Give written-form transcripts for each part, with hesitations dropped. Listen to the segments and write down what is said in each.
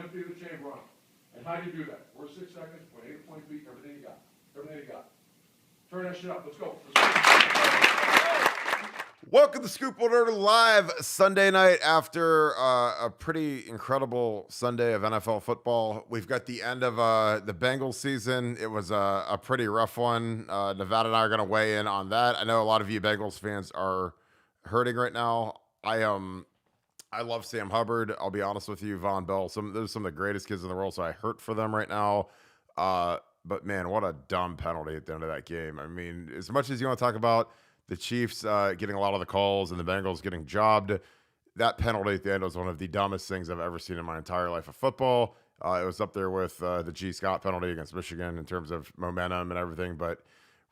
empty the chamber on them. And how do you do that? First 6 seconds, point A to point B, everything you got. Everything you got. Turn that shit up. Let's go. Welcome to Scoop Order Live Sunday night after a pretty incredible Sunday of NFL football. We've got the end of the Bengals season. It was a pretty rough one. Nevada and I are going to weigh in on that. I know a lot of you Bengals fans are hurting right now. I love Sam Hubbard. I'll be honest with you, Von Bell. Those are some of the greatest kids in the world, so I hurt for them right now. But man, what a dumb penalty at the end of that game. I mean, as much as you want to talk about the Chiefs getting a lot of the calls and the Bengals getting jobbed, that penalty at the end was one of the dumbest things I've ever seen in my entire life of football. It was up there with the G. Scott penalty against Michigan in terms of momentum and everything, but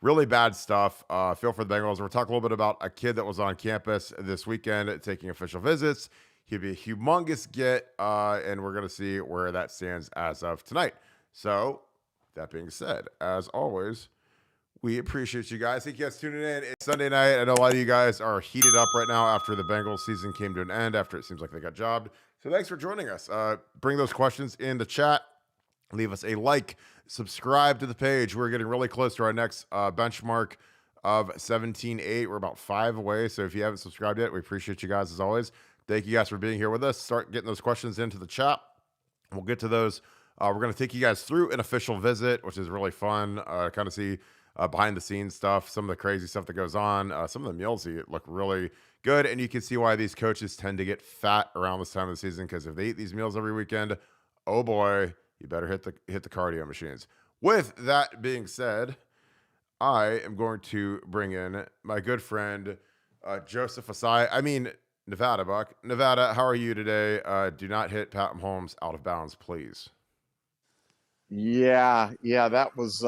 really bad stuff. Feel for the Bengals. We're talking a little bit about a kid that was on campus this weekend taking official visits. He'd be a humongous get, and we're going to see where that stands as of tonight. So, that being said, as always, we appreciate you guys. Thank you guys tuning in. It's Sunday night. I know a lot of you guys are heated up right now after the Bengals season came to an end, after it seems like they got jobbed. So thanks for joining us. Bring those questions in the chat. Leave us a like. Subscribe to the page. We're getting really close to our next benchmark of 17.8. We're about 5 away. So if you haven't subscribed yet, we appreciate you guys as always. Thank you guys for being here with us. Start getting those questions into the chat. We'll get to those. We're going to take you guys through an official visit, which is really fun. Kind of see behind the scenes stuff, some of the crazy stuff that goes on. Some of the meals look really good, and you can see why these coaches tend to get fat around this time of the season, because if they eat these meals every weekend, oh boy, you better hit the cardio machines. With that being said, I am going to bring in my good friend Joseph Asai. Nevada, Buck. Nevada, how are you today? Do not hit Pat Mahomes out of bounds, please. Yeah, that was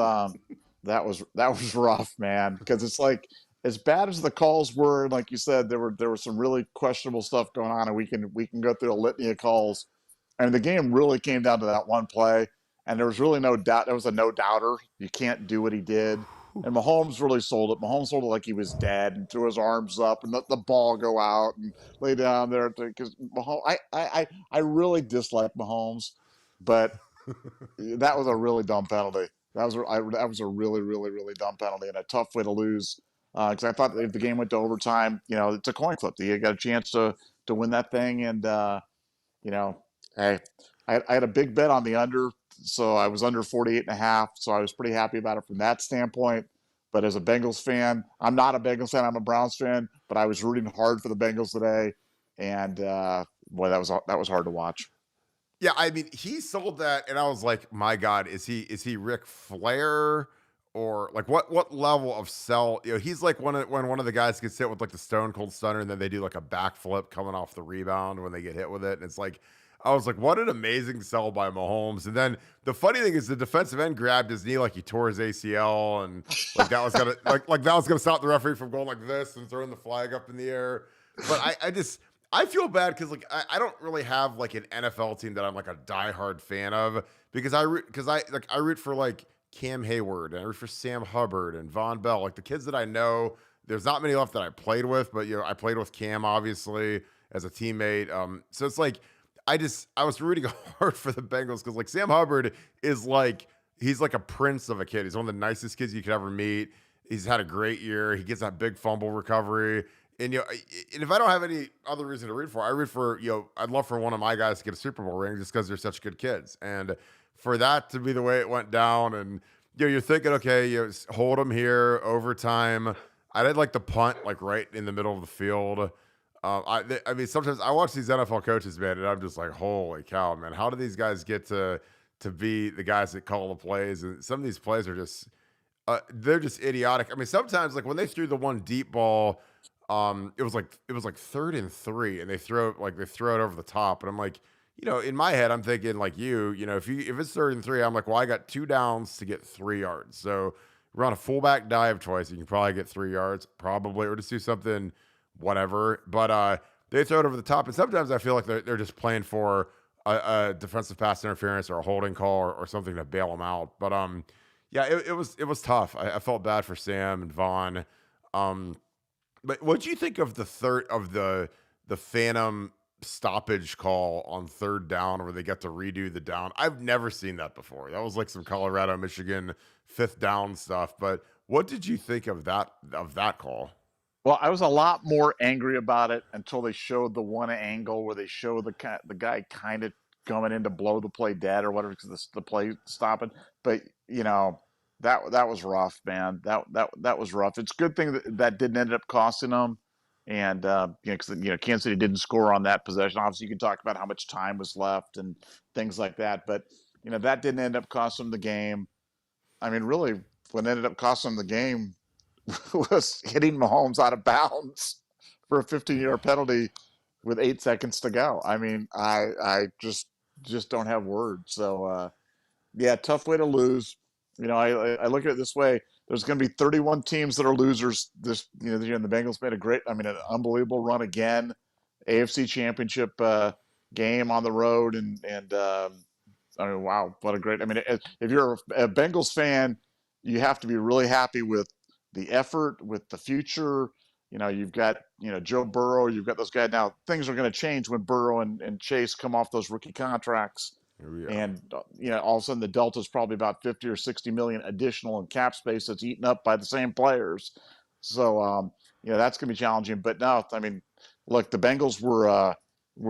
rough, man. Because it's like, as bad as the calls were, like you said, there was some really questionable stuff going on, and we can go through a litany of calls. And the game really came down to that one play, and there was really no doubt. There was a no doubter. You can't do what he did. And Mahomes really sold it. Mahomes sold it like he was dead and threw his arms up and let the ball go out and lay down there. Because Mahomes, I really dislike Mahomes, but that was a really dumb penalty. That was a really, really, really dumb penalty and a tough way to lose. Because I thought if the game went to overtime, it's a coin flip. You got a chance to win that thing. And, hey, I had a big bet on the under. So I was under 48.5. So I was pretty happy about it from that standpoint. But as a Bengals fan, I'm not a Bengals fan. I'm a Browns fan. But I was rooting hard for the Bengals today. And, boy, that was hard to watch. Yeah, I mean, he sold that, and I was like, my God, is he Ric Flair, or like what level of sell? He's like when one of the guys gets hit with like the Stone Cold Stunner, and then they do like a backflip coming off the rebound when they get hit with it, and it's like, I was like, what an amazing sell by Mahomes. And then the funny thing is, the defensive end grabbed his knee like he tore his ACL, and like that was gonna like that was gonna stop the referee from going like this and throwing the flag up in the air. But I feel bad because like I don't really have like an NFL team that I'm like a diehard fan of, because I root for like Cam Hayward, and I root for Sam Hubbard and Von Bell, like the kids that I know. There's not many left that I played with, but I played with Cam obviously as a teammate. So it's like I was rooting hard for the Bengals because like Sam Hubbard is like, he's like a prince of a kid. He's one of the nicest kids you could ever meet. He's had a great year. He gets that big fumble recovery. And, and if I don't have any other reason to root for, I root for, I'd love for one of my guys to get a Super Bowl ring just because they're such good kids. And for that to be the way it went down, and, you're thinking, okay, hold them here, overtime. I did like the punt, like right in the middle of the field. I mean, sometimes I watch these NFL coaches, man, and I'm just like, holy cow, man, how do these guys get to be the guys that call the plays? And some of these plays are just, they're just idiotic. I mean, sometimes like when they threw the one deep ball, it was like 3rd and 3, and they throw it over the top, and I'm like, in my head, I'm thinking like if it's 3rd and 3, I'm like, well, I got 2 downs to get 3 yards, so run a fullback dive twice, you can probably get 3 yards, probably, or just do something, whatever. But they throw it over the top, and sometimes I feel like they're just playing for a defensive pass interference or a holding call or something to bail them out. But yeah, it was tough. I felt bad for Sam and Vaughn. But what do you think of the Phantom stoppage call on third down where they get to redo the down. I've never seen that before. That was like some Colorado, Michigan fifth down stuff. But what did you think of that call? Well, I was a lot more angry about it until they showed the one angle where they show the guy kind of coming in to blow the play dead or whatever because the play stopping. But that was rough, man. That was rough. It's a good thing that didn't end up costing them. And because Kansas City didn't score on that possession. Obviously, you can talk about how much time was left and things like that. But that didn't end up costing them the game. I mean, really, what ended up costing them the game was hitting Mahomes out of bounds for a 15-yard penalty with 8 seconds to go. I mean, I just don't have words. So yeah, tough way to lose. I look at it this way: there's going to be 31 teams that are losers this year, and the Bengals made an unbelievable run again, AFC Championship game on the road, and I mean, wow, what a great! I mean, if you're a Bengals fan, you have to be really happy with the effort, with the future. You've got Joe Burrow, you've got those guys. Now things are going to change when Burrow and Chase come off those rookie contracts. Yeah. And all of a sudden the delta is probably about 50 or 60 million additional in cap space that's eaten up by the same players. So that's going to be challenging. But no, I mean, look, the Bengals were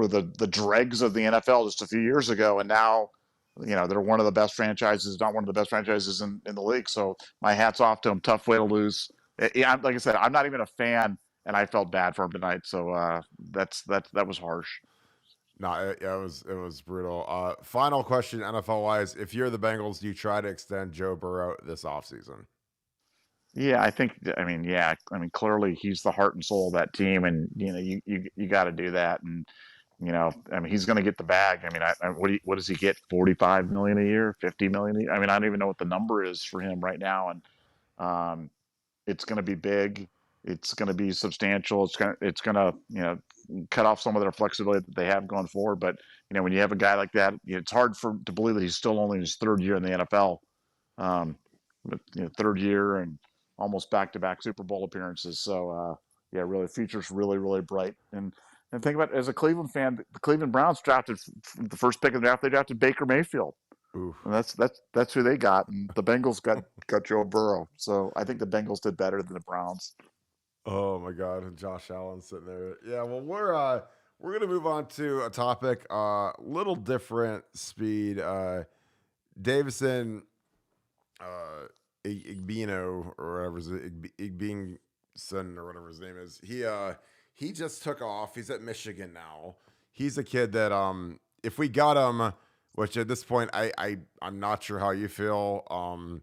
the dregs of the NFL just a few years ago, and now they're one of the best franchises, not one of the best franchises in the league. So my hat's off to them. Tough way to lose. Yeah, like I said, I'm not even a fan, and I felt bad for him tonight. So that was harsh. No, it was brutal. Final question, NFL wise, if you're the Bengals, do you try to extend Joe Burrow this offseason? Yeah, I mean, clearly he's the heart and soul of that team, and you got to do that. And I mean, he's going to get the bag. I mean, what does he get? 45 million a year, 50 million a year? I mean, I don't even know what the number is for him right now, and it's going to be big. It's going to be substantial. It's going to cut off some of their flexibility that they have going forward. But when you have a guy like that, it's hard to believe that he's still only in his third year in the NFL. But third year and almost back-to-back Super Bowl appearances. So yeah, really, the future's really, really bright. And think about it, as a Cleveland fan, the Cleveland Browns drafted the first pick of the draft. They drafted Baker Mayfield. Oof. And that's who they got. And the Bengals got Joe Burrow. So I think the Bengals did better than the Browns. Oh my God, Josh Allen sitting there. Yeah, well, we're gonna move on to a topic, little different speed. Davison, Igbino or whatever Igbinosun or whatever his name is. He just took off. He's at Michigan now. He's a kid that if we got him, which at this point I'm not sure how you feel.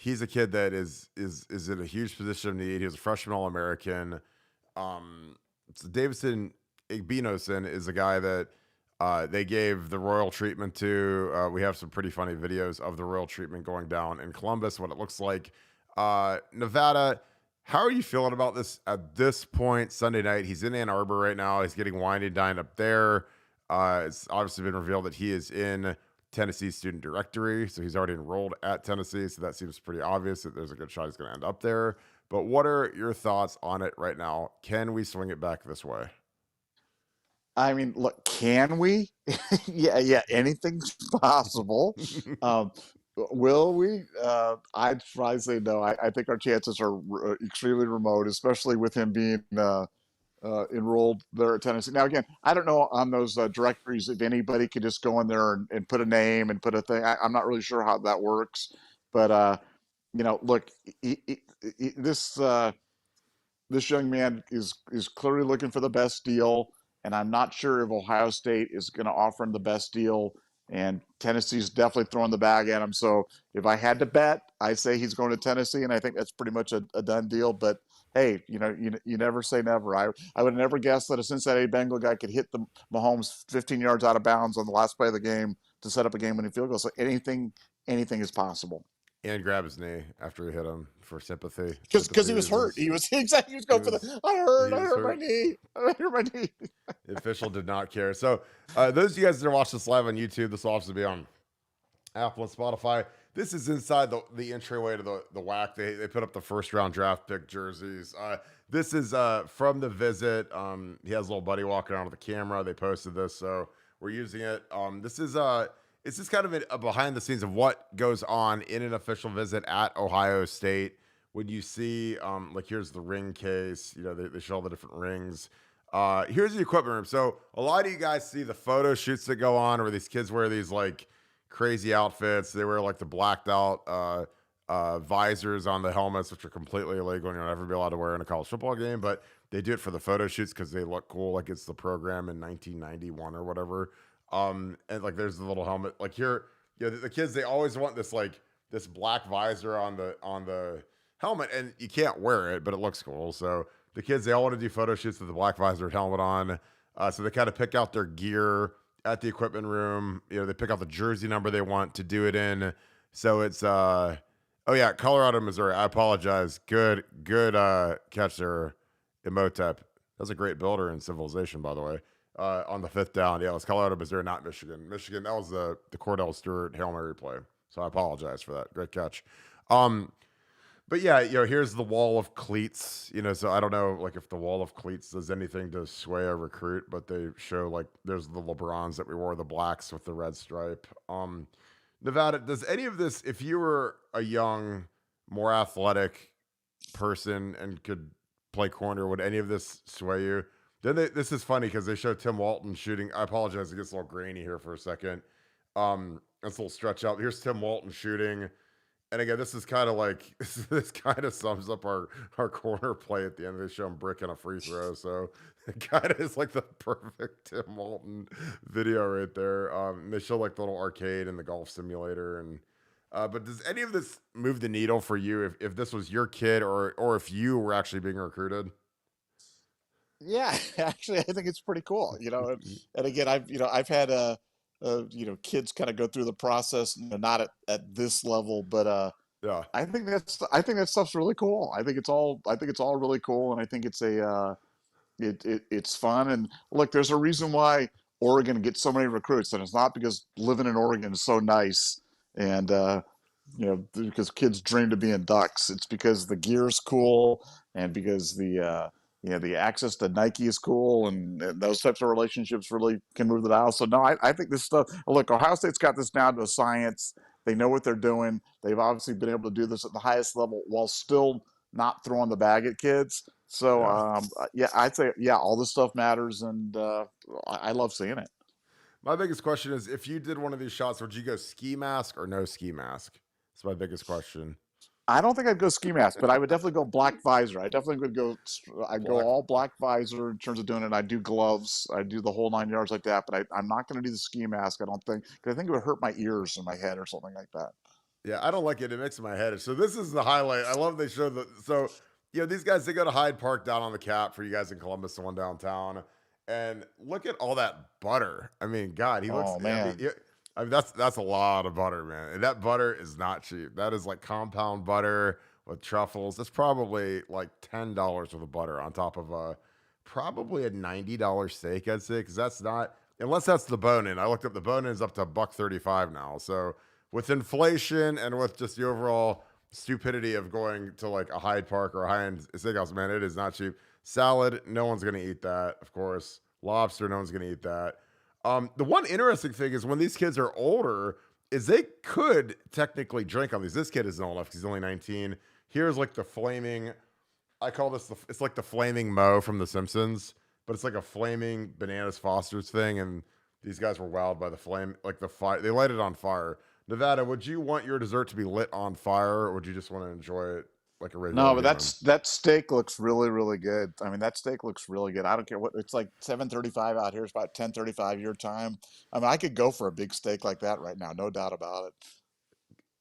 He's a kid that is in a huge position of need. He was a freshman All-American. So Davison Igbinosun is a guy that they gave the royal treatment to. We have some pretty funny videos of the royal treatment going down in Columbus, what it looks like. Nevada, how are you feeling about this at this point Sunday night? He's in Ann Arbor right now. He's getting wined and dined up there. It's obviously been revealed that he is in Tennessee student directory, so he's already enrolled at Tennessee, so that seems pretty obvious that there's a good shot he's going to end up there. But what are your thoughts on it right now? Can we swing it back this way? I mean, look, can we? yeah, anything's possible. Will we? I'd probably say no. I think our chances are extremely remote, especially with him being enrolled there at Tennessee. Now, again, I don't know on those directories if anybody could just go in there and put a name and put a thing. I'm not really sure how that works, but look, this young man is clearly looking for the best deal, and I'm not sure if Ohio State is going to offer him the best deal. And Tennessee's definitely throwing the bag at him. So if I had to bet, I say he's going to Tennessee, and I think that's pretty much a done deal. But hey, you never say never. I would never guess that a Cincinnati Bengal guy could hit the Mahomes 15 yards out of bounds on the last play of the game to set up a game-winning field goal. So anything is possible. And grab his knee after he hit him for sympathy. Because he was hurt. He was going for the. I hurt my knee. I hurt my knee. The official did not care. So those of you guys that are watching this live on YouTube, this will also be on Apple and Spotify. This is inside the entryway to the WAC. They put up the first round draft pick jerseys. this is from the visit. He has a little buddy walking around with the camera. They posted this, so we're using it. This is it's just kind of a behind the scenes of what goes on in an official visit at Ohio State. When you see, like, here's the ring case. You know, they show all the different rings. Here's the equipment room. So a lot of you guys see the photo shoots that go on where these kids wear these like crazy outfits. They wear like the blacked out visors on the helmets, which are completely illegal and you'll never be allowed to wear in a college football game. But they do it for the photo shoots because they look cool, like it's the program in 1991 or whatever. And like there's the little helmet. Like here, you know, the kids, they always want this like this black visor on the helmet, and you can't wear it, but it looks cool. So the kids, they all want to do photo shoots with the black visor helmet on. So they kind of pick out their gear at the equipment room. You know, they pick out the jersey number they want to do it in. So it's oh yeah, Colorado, Missouri. I apologize. Good catch there, Imhotep. That's a great builder in Civilization, by the way. On the 5th down, yeah, it was Colorado, Missouri, not Michigan. Michigan, that was the Cordell Stewart Hail Mary play. So I apologize for that. Great catch. But yeah, you know, here's the wall of cleats. You know, so I don't know, like, if the wall of cleats does anything to sway a recruit, but they show like there's the LeBrons that we wore, the blacks with the red stripe. Nevada, does any of this, if you were a young, more athletic person and could play corner, would any of this sway you? Then this is funny because they show Tim Walton shooting. I apologize, it gets a little grainy here for a second. That's a little stretch out. Here's Tim Walton shooting. And again, this is kind of like this kind of sums up our corner play at the end. They show him bricking a free throw, so it kind of is like the perfect Tim Walton video right there. They show like the little arcade and the golf simulator, and but does any of this move the needle for you if this was your kid or if you were actually being recruited? Yeah, actually, I think it's pretty cool. You know, and again, I've had kids kind of go through the process, you know, not at this level, but Yeah, I think that stuff's really cool. I think it's all really cool, and I think it's fun. And look, there's a reason why Oregon gets so many recruits, and it's not because living in Oregon is so nice, and because kids dream of being Ducks. It's because the gear's cool, and because the access to Nike is cool, and those types of relationships really can move the dial. So no, I think this stuff. Look, Ohio State's got this down to a science. They know what they're doing. They've obviously been able to do this at the highest level while still not throwing the bag at kids. So yeah. yeah, I'd say yeah, all this stuff matters, and I love seeing it. My biggest question is, if you did one of these shots, would you go ski mask or no ski mask? That's my biggest question. I don't think I'd go ski mask, but I would definitely go black visor. I definitely would go. I'd go Black. all black visor in terms of doing it. I do gloves. I do the whole 9 yards like that. But I'm not going to do the ski mask. I don't think because I think it would hurt my ears and my head or something like that. Yeah, I don't like it. It makes my head. So this is the highlight. I love they show the these guys, they go to Hyde Park down on the Cap for you guys in Columbus, the one downtown, and look at all that butter. I mean, God, he looks. Oh man. I mean, that's a lot of butter, man. And that butter is not cheap. That is like compound butter with truffles. That's probably like $10 worth of butter on top of probably a $90 steak, I'd say, because that's not unless that's the bone-in. I looked up the bone-in is up to $1.35 now. So with inflation and with just the overall stupidity of going to like a Hyde Park or a high-end steakhouse, man, it is not cheap. Salad, no one's gonna eat that, of course. Lobster, no one's gonna eat that. The one interesting thing is when these kids are older, is they could technically drink on these. This kid isn't old enough because he's only 19. Here's like the flaming, I call this, it's like the flaming Mo from The Simpsons, but it's like a flaming Bananas Foster's thing. And these guys were wowed by the flame, like the fire. They light it on fire. Nevada, would you want your dessert to be lit on fire or would you just want to enjoy it like a regular No, but human? that steak looks really, really good. I mean, that steak looks really good. I don't care what it's like 7:35 out here. It's about 10:35 your time. I mean, I could go for a big steak like that right now, no doubt about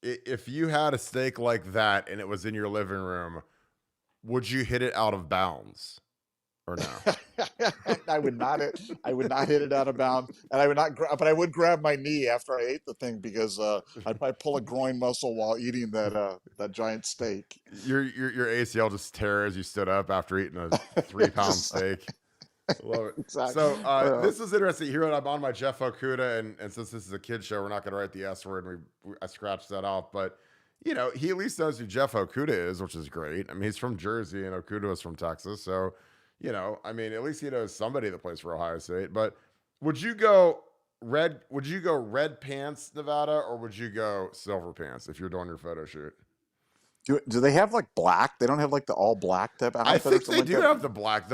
it. If you had a steak like that and it was in your living room, would you hit it out of bounds or no? I would not hit it out of bounds, and I would not. But I would grab my knee after I ate the thing because I'd probably pull a groin muscle while eating that giant steak. Your ACL just tear as you stood up after eating a 3-pound steak. Love it. Exactly. So this is interesting. Here I'm on my Jeff Okuda, and since this is a kid show, we're not going to write the S word. I scratched that off. But you know, he at least knows who Jeff Okuda is, which is great. I mean, he's from Jersey and Okuda is from Texas. So, you know, I mean, at least he knows somebody that plays for Ohio State. But would you go red pants, Nevada, or would you go silver pants if you're doing your photo shoot? Do they have like black? They don't have like the all black type I outfit or think something they like do that? have the black.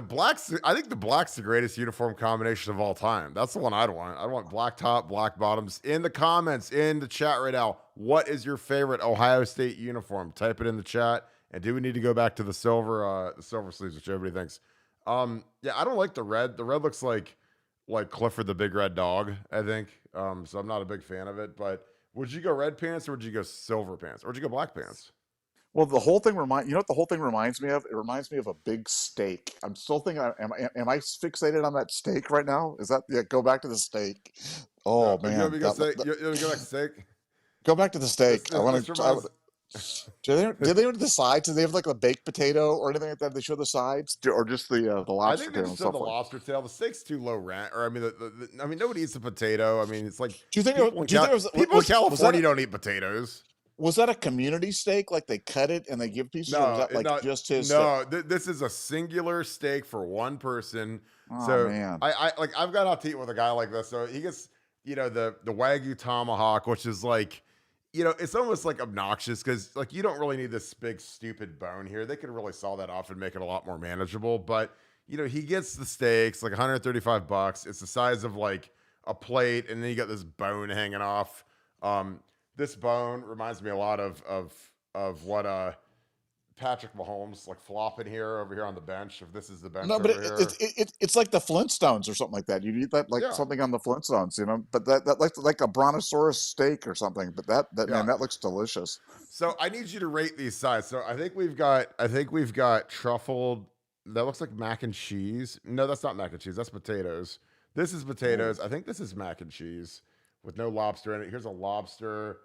I think the black's the greatest uniform combination of all time. That's the one I'd want. I want black top, black bottoms. In the comments, in the chat right now, what is your favorite Ohio State uniform? Type it in the chat. And do we need to go back to the silver sleeves, which everybody thinks? Yeah, I don't like the red. The red looks like Clifford the Big Red Dog, I think. So I'm not a big fan of it. But would you go red pants or would you go silver pants? Or would you go black pants? Well, the whole thing you know what the whole thing reminds me of? It reminds me of a big steak. I'm still thinking, am I fixated on that steak right now? Is that, yeah, go back to the steak. Oh You want man, me to go steak? You want me to go back to steak? go back to the steak. I want This to. reminds. Did they do the sides? Do they have like a baked potato or anything like that? They show the sides, or just the I lobster think they tail just and show stuff the like. lobster tail. The steak's too low rent, or I mean, I mean, nobody eats a potato. I mean, it's like Do you think? people in, Do you think it was people in was California that don't eat potatoes. was that a community steak? Like they cut it and they give pieces, or was No, that like just his steak? no. This is a singular steak for one person. Oh So man. I've got out to eat with a guy like this. So he gets, you know, the Wagyu tomahawk, which is like, you know, it's almost like obnoxious because like you don't really need this big stupid bone here. They could really saw that off and make it a lot more manageable. But you know, he gets the steaks like $135. It's the size of like a plate, and then you got this bone hanging off. This bone reminds me a lot of what Patrick Mahomes like flopping here over here on the bench. If this is the bench No, but over here, it's like the Flintstones or something like that. You eat that like yeah, something on the Flintstones, you know. But that like a brontosaurus steak or something. But that yeah. man, that looks delicious. So I need you to rate these sides. So I think we've got truffled. That looks like mac and cheese. No, that's not mac and cheese. That's potatoes. This is potatoes. I think this is mac and cheese with no lobster in it. Here's a lobster.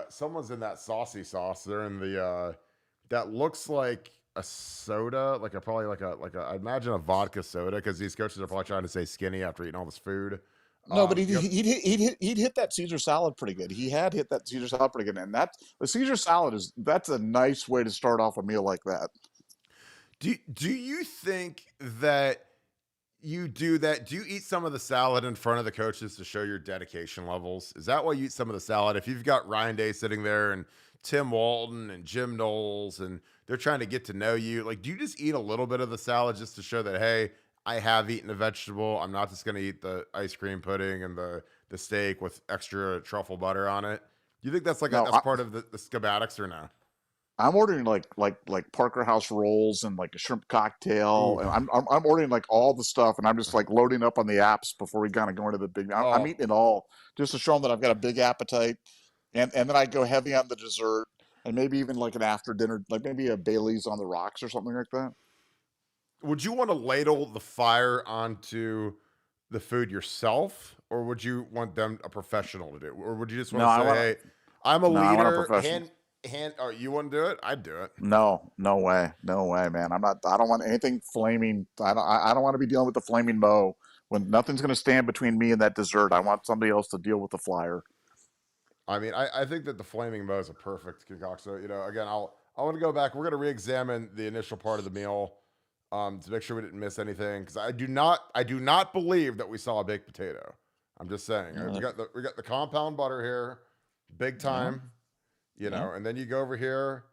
Someone's in that saucy sauce. They're in the that looks like a soda, probably like a I imagine a vodka soda because these coaches are probably trying to stay skinny after eating all this food. No, but Yep. he'd hit that Caesar salad pretty good. He had hit that Caesar salad pretty good, and that the Caesar salad that's a nice way to start off a meal like that. Do you think that you do that? Do you eat some of the salad in front of the coaches to show your dedication levels? Is that why you eat some of the salad? If you've got Ryan Day sitting there and Tim Walton and Jim Knowles and they're trying to get to know you, like, do you just eat a little bit of the salad just to show that, hey, I have eaten a vegetable. I'm not just going to eat the ice cream pudding and the steak with extra truffle butter on it. Do you think that's like No, that's part of the schematics or no? I'm ordering like Parker House rolls and like a shrimp cocktail, Ooh. and I'm ordering like all the stuff, and I'm just like loading up on the apps before we kind of go into the big. I'm Oh, eating it all just to show them that I've got a big appetite, and then I go heavy on the dessert, and maybe even like an after dinner, like maybe a Bailey's on the rocks or something like that. would you want to ladle the fire onto the food yourself, or would you want them a professional to do, or would you just want No, to I say, want "Hey, I'm a no, I want a leader." professional. Oh, you wouldn't do it? I'd do it. No, no way, man. I'm not. I don't want anything flaming. I don't want to be dealing with the flaming moe when nothing's going to stand between me and that dessert. I want somebody else to deal with the flyer. I mean, I think that the flaming mo is a perfect concoction. So, you know, again, I want to go back. We're going to re-examine the initial part of the meal to make sure we didn't miss anything because I do not believe that we saw a baked potato. I'm just saying. Yeah, We got the compound butter here, big yeah, time. You yeah. know, and then you go over here.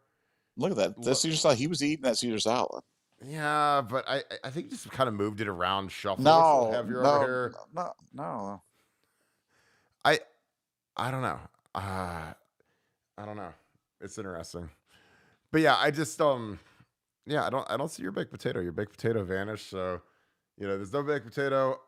Look at that. That Caesar salad. He was eating that Caesar salad. Yeah, but I think you just kind of moved it around, shuffled. It looks a little No, heavier over no, here. no. I I don't know. I don't know. It's interesting. But yeah, I just yeah, I don't see your baked potato. Your baked potato vanished. So, you know, there's no baked potato.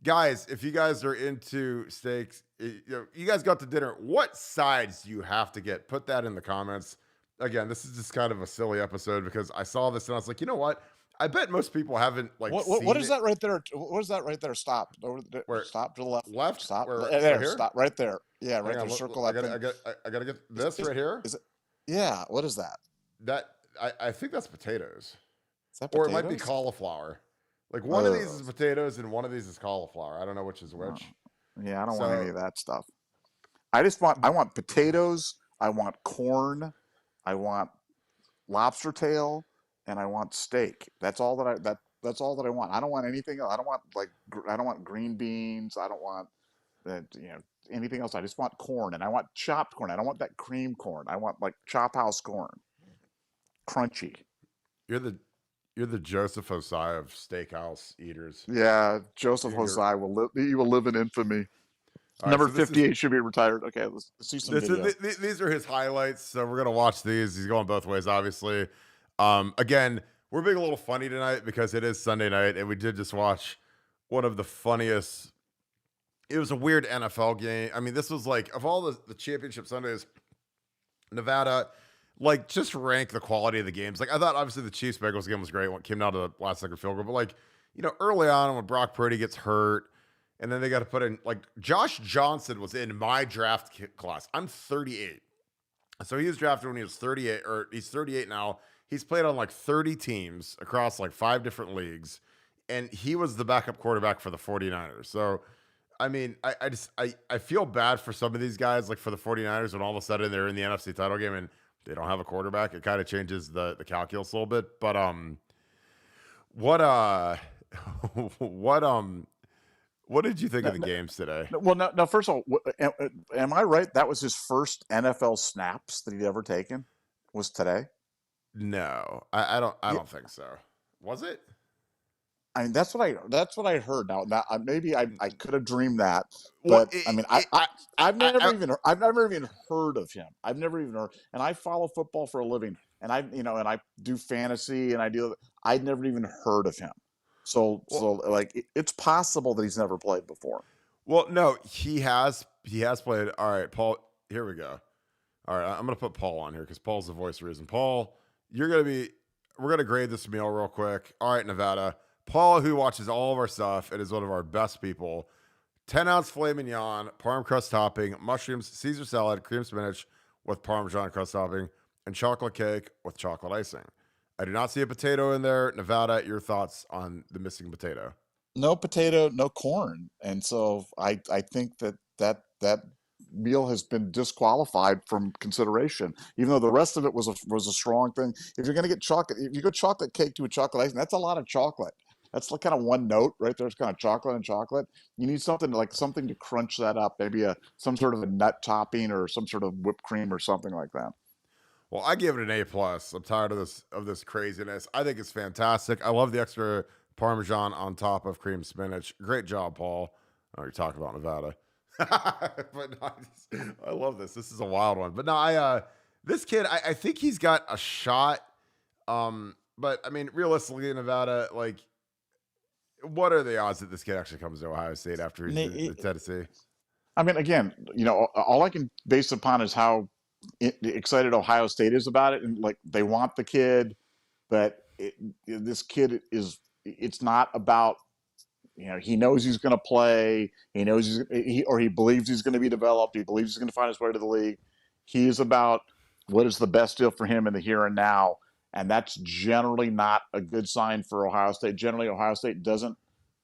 Guys, if you guys are into steaks, you know, you guys got to dinner. What sides do you have to get? Put that in the comments. Again, this is just kind of a silly episode because I saw this and I was like, you know what? I bet most people haven't like seen What is it. that right there? What is that right there? Stop. Where Stop to the left. left? Stop. Where There. here? Stop right there. Yeah, right Hang there. on. Circle that thing. I gotta get this right here. Is it? Yeah. What is that? That I think that's potatoes. Is that Or it might be potatoes? cauliflower. Like one of these is potatoes and one of these is cauliflower. I don't know which is which. Yeah, I don't want So any of that stuff. I want potatoes. I want corn, I want lobster tail, and I want steak. That's all that's all that I want. I don't want anything else. I don't want I don't want green beans. I don't want anything else. I just want corn, and I want chopped corn. I don't want that cream corn. I want like chop house corn, crunchy. You're the you're the Joseph Osai of steakhouse eaters. Yeah, Joseph You're Hosai will live. He will live in infamy. all right. Number So this is 58 should be retired. Okay, let's see some this video. is these are his highlights. So we're gonna watch these. He's going both ways, obviously. Again, we're being a little funny tonight because it is Sunday night, and we did just watch one of the funniest. It was a weird NFL game. I mean, this was like of all the championship Sundays, Nevada, like just rank the quality of the games. Like I thought, obviously the Chiefs Bengals game was great when it came down to the last second field goal, but like early on when Brock Purdy gets hurt, and then they got to put in like Josh Johnson was in my draft class. I'm 38, so he was drafted when he was 38, or he's 38 now. He's played on like 30 teams across like 5 different leagues, and he was the backup quarterback for the 49ers. So I mean, I feel bad for some of these guys, like for the 49ers, when all of a sudden they're in the NFC title game and they don't have a quarterback. It kind of changes the calculus a little bit. But what what what did you think of the games today? Well, no. First of all, am I right? That was his first NFL snaps that he'd ever taken. Was today? No, I don't think so. Was it? I mean, that's what I heard. Now, maybe I could have dreamed that, Well, but I mean, I've never even heard of him. I've never even heard, and I follow football for a living, and I do fantasy, and I'd never even heard of him. So like, it's possible that he's never played before. Well, no, he has played. All right, Paul. Here we go. All right, I'm gonna put Paul on here because Paul's the voice reason. Paul, we're gonna grade this meal real quick. All right, Nevada. Paul, who watches all of our stuff and is one of our best people, 10-ounce filet mignon, parm crust topping, mushrooms, Caesar salad, cream spinach with Parmesan crust topping, and chocolate cake with chocolate icing. I do not see a potato in there. Nevada, your thoughts on the missing potato? No potato, no corn, and so I think that meal has been disqualified from consideration, even though the rest of it was a strong thing. If you're going to get chocolate, if you go chocolate cake to a chocolate icing, that's a lot of chocolate. That's like kind of one note right there. It's kind of chocolate and chocolate. You need something to crunch that up. Maybe some sort of a nut topping or some sort of whipped cream or something like that. Well, I give it an A plus. I'm tired of this craziness. I think it's fantastic. I love the extra Parmesan on top of cream spinach. Great job, Paul. Oh, you're talking about Nevada. But no, I love this. This is a wild one. But no, this kid, I think he's got a shot. But I mean, realistically, in Nevada, like, what are the odds that this kid actually comes to Ohio State after he's in Tennessee? I mean, again, all I can base upon is how excited Ohio State is about it, and like they want the kid, but this kid is. It's not about. He knows he's going to play. He knows he believes he's going to be developed. He believes he's going to find his way to the league. He is about what is the best deal for him in the here and now. And that's generally not a good sign for Ohio State. Generally, Ohio State doesn't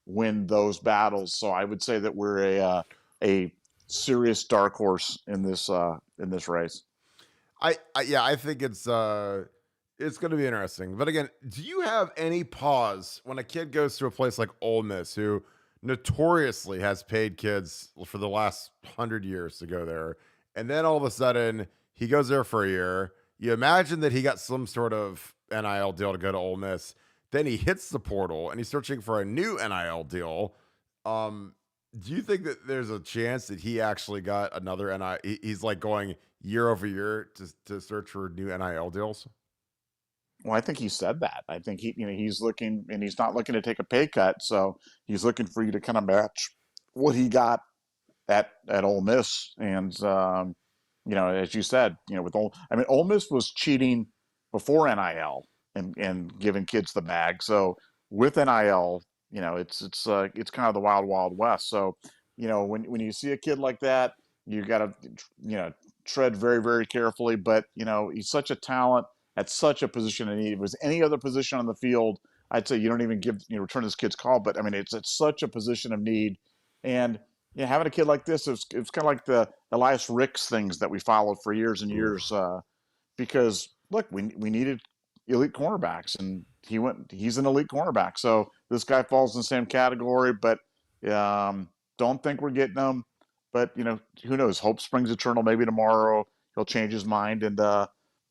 win those battles. So I would say that we're a serious dark horse in this race. I think it's going to be interesting. But again, do you have any pause when a kid goes to a place like Ole Miss, who notoriously has paid kids for the last 100 years to go there, and then all of a sudden he goes there for a year? You imagine that he got some sort of NIL deal to go to Ole Miss. Then he hits the portal and he's searching for a new NIL deal. Do you think that there's a chance that he actually got another NIL? He's like going year over year to search for new NIL deals? Well, I think he said that. I think he's looking, and he's not looking to take a pay cut, so he's looking for you to kind of match what he got at Ole Miss. And as you said, Ole Miss was cheating before NIL and giving kids the bag. So with NIL, it's kind of the wild, wild west. So when you see a kid like that, you got to tread very, very carefully. But he's such a talent at such a position of need. If it was any other position on the field, I'd say you don't even return this kid's call. But I mean, it's at such a position of need, and having a kid like this, it's kind of like the Elias Ricks things that we followed for years and Oof. years. Because look, we needed elite cornerbacks, and he's an elite cornerback. So this guy falls in the same category, but don't think we're getting him. But who knows? Hope springs eternal. Maybe tomorrow he'll change his mind and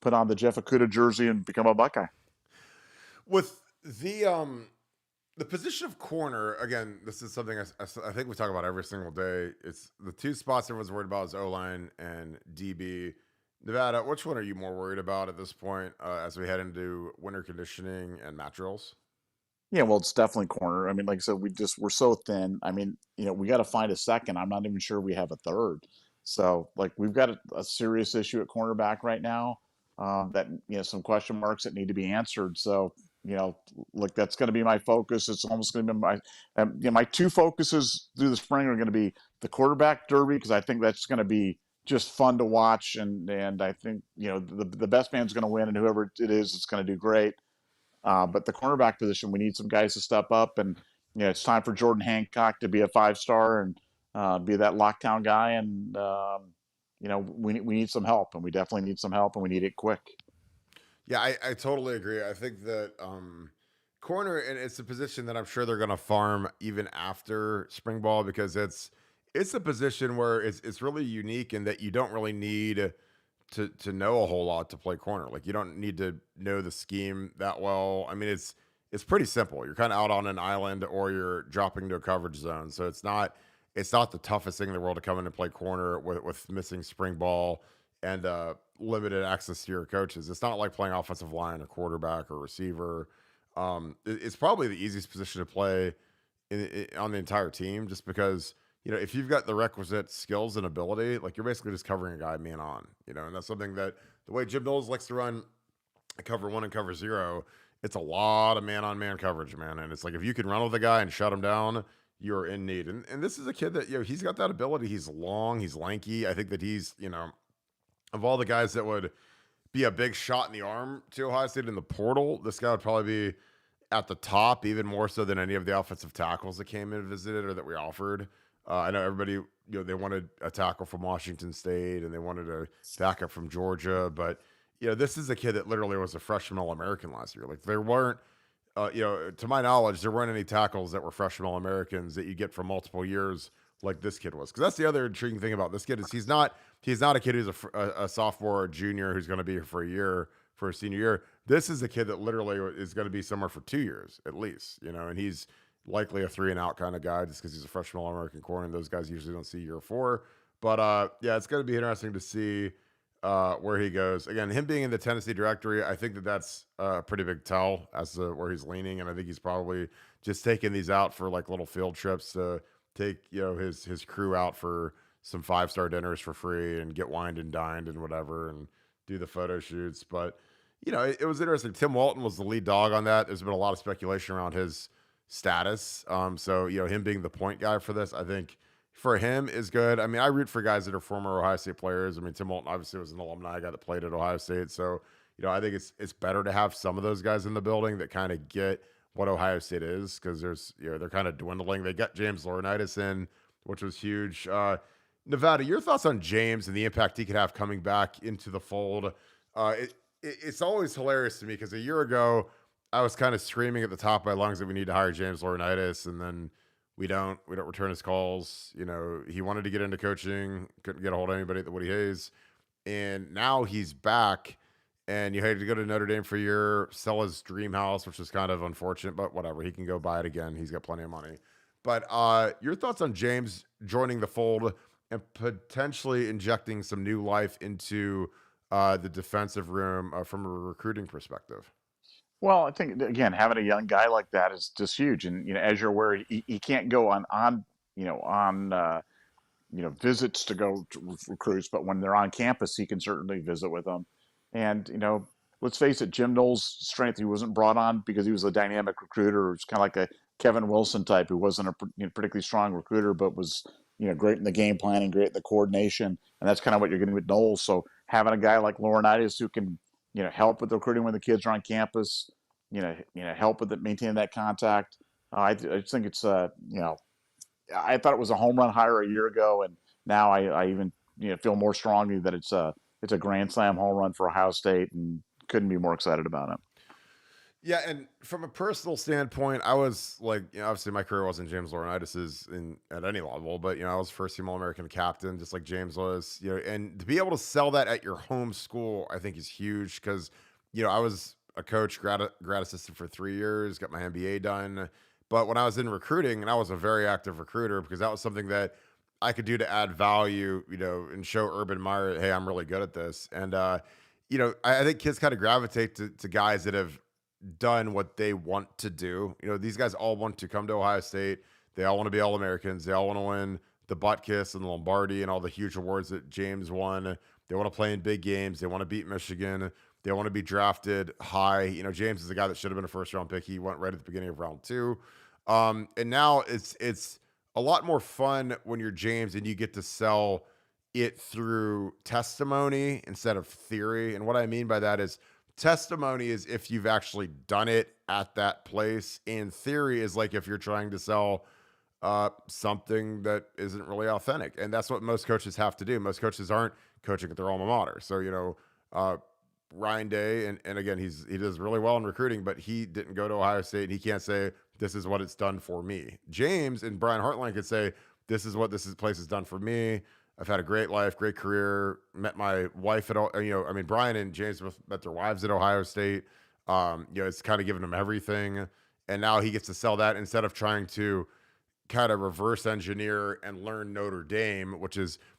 put on the Jeff Okudah jersey and become a Buckeye. With the position of corner, again, this is something I think we talk about every single day. It's the two spots everyone's worried about is O-line and DB. Nevada, which one are you more worried about at this point as we head into winter conditioning and mat drills? Yeah, well, it's definitely corner. I mean, like I said, we're so thin. I mean, we got to find a second. I'm not even sure we have a third. So, like, we've got a serious issue at cornerback right now. That some question marks that need to be answered. So, look, that's going to be my focus. It's almost going to be my two focuses through the spring are going to be the quarterback derby, because I think that's going to be just fun to watch, and I think the best man's going to win, and whoever it is, it's going to do great. But the cornerback position, we need some guys to step up, and it's time for Jordan Hancock to be a 5-star and be that lockdown guy. And we need some help, and we definitely need some help, and we need it quick. Yeah, I totally agree. I think that corner, and it's a position that I'm sure they're going to farm even after spring ball, because it's a position where it's really unique in that you don't really need to know a whole lot to play corner. Like, you don't need to know the scheme that well. I mean, it's pretty simple. You're kind of out on an island, or you're dropping to a coverage zone. So it's not the toughest thing in the world to come in and play corner with missing spring ball and limited access to your coaches. It's not like playing offensive line or quarterback or receiver. It's probably the easiest position to play on the entire team, just because if you've got the requisite skills and ability, like, you're basically just covering a guy man on, and that's something that the way Jim Knowles likes to run cover 1 and cover 0, it's a lot of man on man coverage, man. And it's like, if you can run with a guy and shut him down, you're in need. And this is a kid that, he's got that ability. He's long, he's lanky. I think that he's, of all the guys that would be a big shot in the arm to Ohio State in the portal, this guy would probably be at the top, even more so than any of the offensive tackles that came in and visited or that we offered. I know everybody, they wanted a tackle from Washington State and they wanted a backup from Georgia, but this is a kid that literally was a freshman All-American last year. Like, there weren't, to my knowledge, there weren't any tackles that were freshman All-Americans that you get from multiple years like this kid was. Because that's the other intriguing thing about this kid is he's not a kid who's a sophomore or junior who's going to be here for a year, for a senior year. This is a kid that literally is going to be somewhere for 2 years at least, and he's likely a 3-and-out kind of guy just because he's a freshman All-American corner, and those guys usually don't see year 4. But yeah, it's going to be interesting to see where he goes. Again, him being in the Tennessee directory, I think that's a pretty big tell as to where he's leaning, and I think he's probably just taking these out for like little field trips to take his crew out for some 5-star dinners for free and get wined and dined and whatever and do the photo shoots. But it was interesting. Tim Walton was the lead dog on that. There's been a lot of speculation around his status. So him being the point guy for this, I think for him is good. I mean, I root for guys that are former Ohio State players. I mean, Tim Walton obviously was an alumni guy that played at Ohio State. So, I think it's better to have some of those guys in the building that kind of get what Ohio State is, because there's, they're kind of dwindling. They got James Laurinaitis in, which was huge. Nevada, your thoughts on James and the impact he could have coming back into the fold? It's always hilarious to me because a year ago, I was kind of screaming at the top of my lungs that we need to hire James Laurinaitis, and then we don't return his calls. He wanted to get into coaching, couldn't get a hold of anybody at the Woody Hayes, and now he's back. And you had to go to Notre Dame for a year, sell his dream house, which is kind of unfortunate, but whatever. He can go buy it again. He's got plenty of money. But your thoughts on James joining the fold and potentially injecting some new life into the defensive room from a recruiting perspective? Well, I think again, having a young guy like that is just huge. And as you're aware, he can't go on visits to go to recruits, but when they're on campus, he can certainly visit with them. And let's face it, Jim Knowles' strength, he wasn't brought on because he was a dynamic recruiter. It was kind of like a Kevin Wilson type who wasn't a particularly strong recruiter, but was great in the game planning, great in the coordination, and that's kind of what you're getting with Knowles. So having a guy like Laurinaitis who can help with the recruiting when the kids are on campus, help with maintaining that contact. I just think it's I thought it was a home run hire a year ago, and now I even feel more strongly that it's a grand slam home run for Ohio State, and couldn't be more excited about it. Yeah, and from a personal standpoint, I was like, obviously my career wasn't James Laurinaitis's at any level, but I was first team All American captain, just like James was. And to be able to sell that at your home school, I think is huge because, I was a coach, grad assistant for 3 years, got my MBA done. But when I was in recruiting, and I was a very active recruiter because that was something that I could do to add value, and show Urban Meyer, hey, I'm really good at this. And I think kids kind of gravitate to guys that have done what they want to do. These guys all want to come to Ohio State. They all want to be All-Americans. They all want to win the butt kiss and the Lombardi and all the huge awards that James won. They want to play in big games. They want to beat Michigan. They want to be drafted high. James is a guy that should have been a first-round pick. He went right at the beginning of round 2. And now it's a lot more fun when you're James and you get to sell it through testimony instead of theory. And what I mean by that is testimony is if you've actually done it at that place, and theory is like if you're trying to sell something that isn't really authentic. And that's what most coaches have to do. Most coaches aren't coaching at their alma mater. So, Ryan Day, and again, he does really well in recruiting, but he didn't go to Ohio State, and he can't say, this is what it's done for me. James and Brian Hartline could say, this is what place has done for me. I've had a great life, great career, met my wife at, Brian and James both met their wives at Ohio State. It's kind of given them everything. And now he gets to sell that instead of trying to kind of reverse engineer and learn Notre Dame,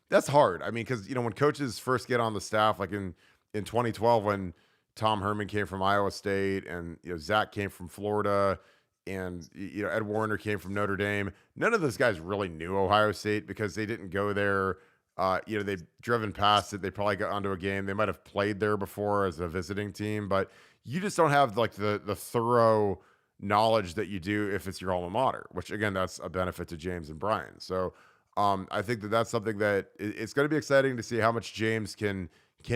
that's hard. Because, when coaches first get on the staff, like in 2012, when Tom Herman came from Iowa State and, Zach came from Florida, and Ed Warner came from Notre Dame. None of those guys really knew Ohio State because they didn't go there. They've driven past it. They probably got onto a game. They might have played there before as a visiting team, but you just don't have like the thorough knowledge that you do if it's your alma mater, which again, that's a benefit to James and Brian. So I think that's something that it's going to be exciting to see how much James can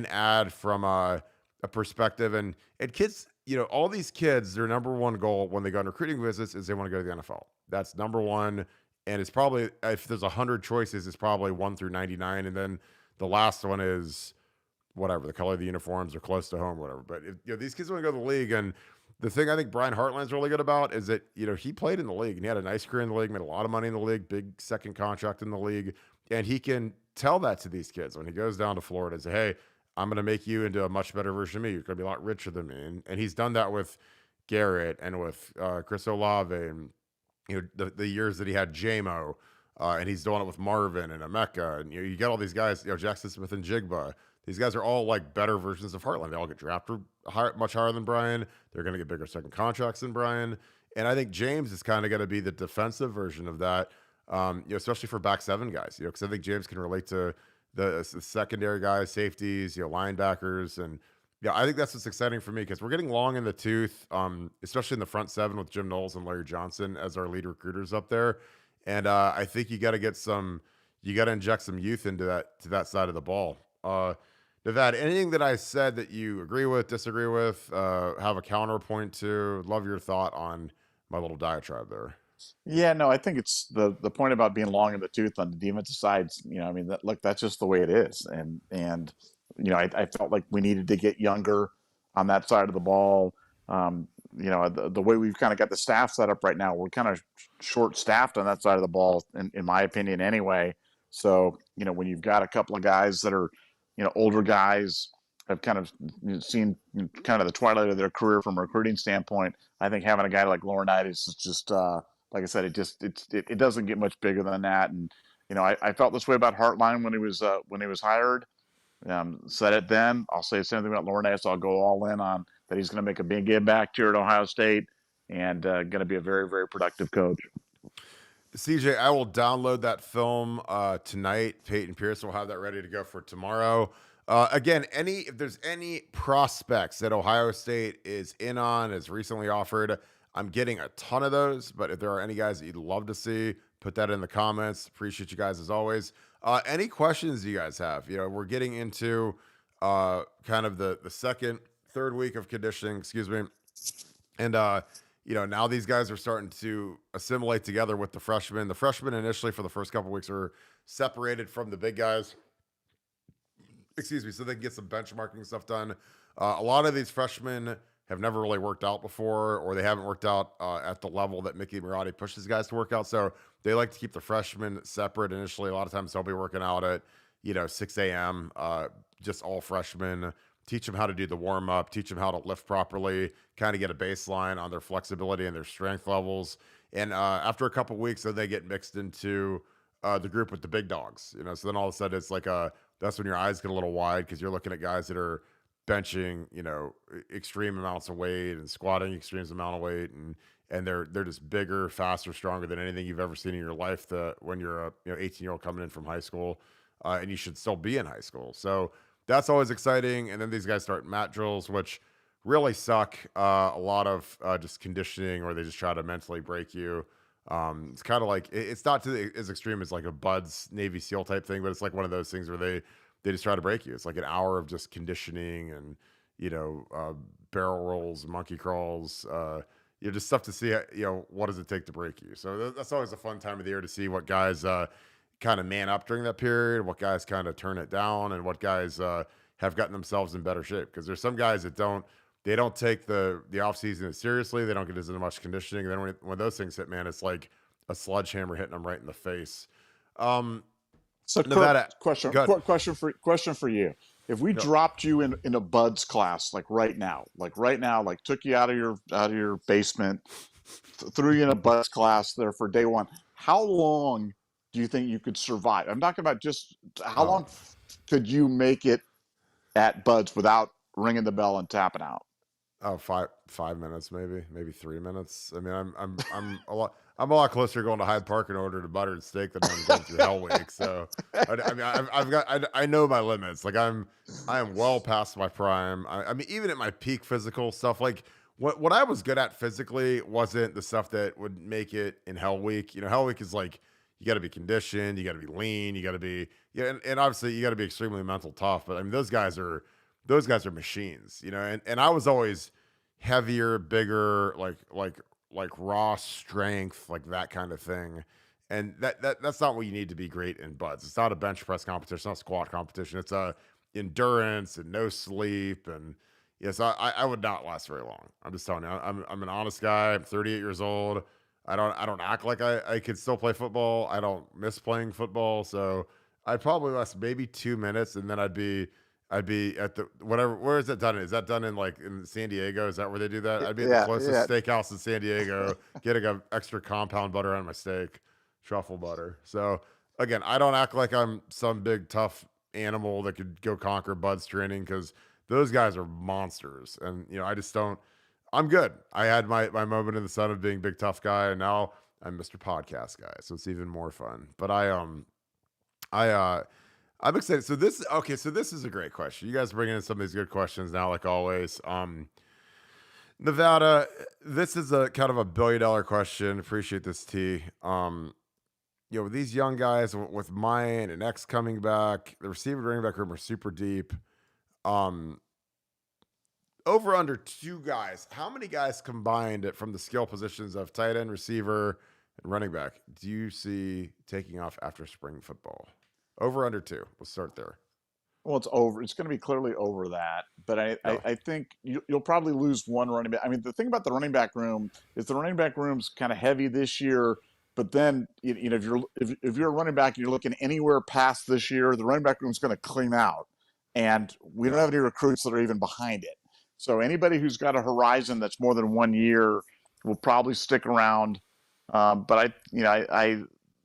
add from a perspective and kids. All these kids, their number one goal when they go on recruiting visits is they want to go to the NFL. That's number one. And it's probably, if there's 100 choices, it's probably 1 through 99. And then the last one is whatever, the color of the uniforms or close to home, whatever. But these kids want to go to the league. And the thing I think Brian Hartline's really good about is that, he played in the league and he had a nice career in the league, made a lot of money in the league, big second contract in the league. And he can tell that to these kids when he goes down to Florida and say, hey, I'm going to make you into a much better version of me. You're going to be a lot richer than me. And he's done that with Garrett and with Chris Olave and, the years that he had JMO, and he's doing it with Marvin and Emeka. And you got all these guys, Jackson Smith and Jigba. These guys are all like better versions of Heartland. They all get drafted much higher than Brian. They're going to get bigger second contracts than Brian. And I think James is kind of going to be the defensive version of that, especially for back seven guys, because I think James can relate to the secondary guys, safeties, linebackers. And I think that's what's exciting for me because we're getting long in the tooth, especially in the front seven with Jim Knowles and Larry Johnson as our lead recruiters up there. And I think you got to inject some youth into that side of the ball. Nevad, anything that I said that you agree with, disagree with, have a counterpoint to? Love your thought on my little diatribe there. Yeah, no, I think it's the point about being long in the tooth on the defensive sides. That's just the way it is. And I felt like we needed to get younger on that side of the ball. The way we've kind of got the staff set up right now, we're kind of short-staffed on that side of the ball, in my opinion, anyway. So, when you've got a couple of guys that are, older guys have kind of seen kind of the twilight of their career from a recruiting standpoint, I think having a guy like Laurinaitis is just, like I said, it doesn't get much bigger than that. And, I felt this way about Hartline when he was hired. Said it then. I'll say the same thing about Laurinaitis. I'll go all in on that. He's going to make a big impact here at Ohio State and going to be a very, very productive coach. CJ, I will download that film tonight. Peyton Pierce will have that ready to go for tomorrow. Again, if there's any prospects that Ohio State is in on, is recently offered, I'm getting a ton of those. But if there are any guys that you'd love to see, put that in the comments. Appreciate you guys as always. Any questions you guys have? We're getting into kind of the third week of conditioning, and now these guys are starting to assimilate together with the freshmen. The freshmen initially for the first couple of weeks are separated from the big guys. excuse me, so they can get some benchmarking stuff done. A lot of these freshmen have never really worked out before, or they haven't worked out at the level that Mickey Marotti pushes guys to work out. So they like to keep the freshmen separate initially. A lot of times they'll be working out at 6 a.m. Just all freshmen. Teach them how to do the warm up. Teach them how to lift properly. Kind of get a baseline on their flexibility and their strength levels. And after a couple weeks, then they get mixed into the group with the big dogs. So then all of a sudden it's like that's when your eyes get a little wide because you're looking at guys that are benching, extreme amounts of weight and squatting extreme amount of weight, and they're just bigger, faster, stronger than anything you've ever seen in your life. When you're a 18-year-old coming in from high school, and you should still be in high school. So that's always exciting. And then these guys start mat drills, which really suck. A lot of just conditioning, or they just try to mentally break you. It's kind of like it's not as extreme as like a Bud's Navy SEAL type thing, but it's like one of those things where they just try to break you. It's like an hour of just conditioning and barrel rolls, monkey crawls, just stuff to see what does it take to break you. So that's always a fun time of the year to see what guys kind of man up during that period, what guys kind of turn it down, and what guys have gotten themselves in better shape. Because there's some guys that don't take the off season as seriously. They don't get as much conditioning. And then when those things hit, man, it's like a sledgehammer hitting them right in the face. So Nevada, question for you. If we dropped you in a Buds class, like right now, took you out of your basement, threw you in a Buds class there for day one, how long do you think you could survive? I'm talking about just how long could you make it at Buds without ringing the bell and tapping out? Oh, 5 minutes, maybe 3 minutes. I mean, I'm a lot closer to going to Hyde Park and ordering a buttered steak than I'm going through Hell Week. So, I mean, I know my limits. Like I am well past my prime. I mean, even at my peak physical stuff, like what I was good at physically wasn't the stuff that would make it in Hell Week. Hell Week is like, you got to be conditioned, you got to be lean, you got to be, and obviously you got to be extremely mental tough. But I mean, those guys are machines, and I was always heavier, bigger, like raw strength, like that kind of thing. And that's not what you need to be great in Buds. It's not a bench press competition, it's not a squat competition. It's a endurance and no sleep. And yes, I would not last very long. I'm just telling you, I'm an honest guy. I'm 38 years old. I don't act like I could still play football. I don't miss playing football. So I'd probably last maybe 2 minutes, and then I'd be at the whatever. Where is that done? Is that done in San Diego? Is that where they do that? I'd be at the closest steakhouse in San Diego, getting an extra compound butter on my steak, truffle butter. So again, I don't act like I'm some big tough animal that could go conquer Bud's training, because those guys are monsters, and I just don't. I'm good. I had my moment in the sun of being big tough guy, and now I'm Mr. Podcast guy, so it's even more fun. But I'm excited. So this is a great question. You guys are bringing in some of these good questions now, like always. Nevada, this is a kind of $1 billion question. Appreciate this, T. These young guys with Mayan and X coming back, the receiver running back room are super deep. Over under 2 guys. How many guys combined from the skill positions of tight end, receiver, and running back do you see taking off after spring football? Over under 2. We'll start there. Well, it's over. It's going to be clearly over that. But I think you'll probably lose one running back. I mean, the thing about the running back room is the running back room's kind of heavy this year. But then, if you're a running back and you're looking anywhere past this year, the running back room's going to clean out. And we don't have any recruits that are even behind it. So anybody who's got a horizon that's more than 1 year will probably stick around. But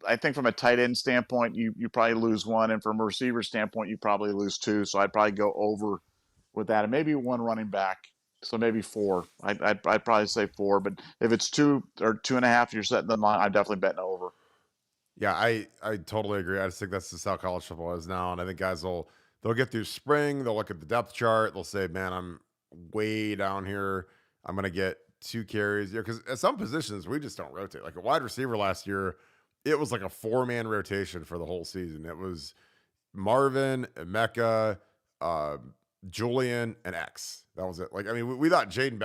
I think from a tight end standpoint, you probably lose 1, and from a receiver standpoint, you probably lose 2. So I'd probably go over with that, and maybe 1 running back. So maybe 4. I'd probably say 4. But if it's 2 or 2.5, you're setting the line. I'm definitely betting over. Yeah, I totally agree. I just think that's just how college football is now, and I think guys they'll get through spring. They'll look at the depth chart. They'll say, "Man, I'm way down here. I'm gonna get 2 carries." Because at some positions we just don't rotate. Like a wide receiver last year, it was like a 4-man rotation for the whole season. It was Marvin, Emeka, Julian, and X. That was it. Like, I mean, we thought Jaden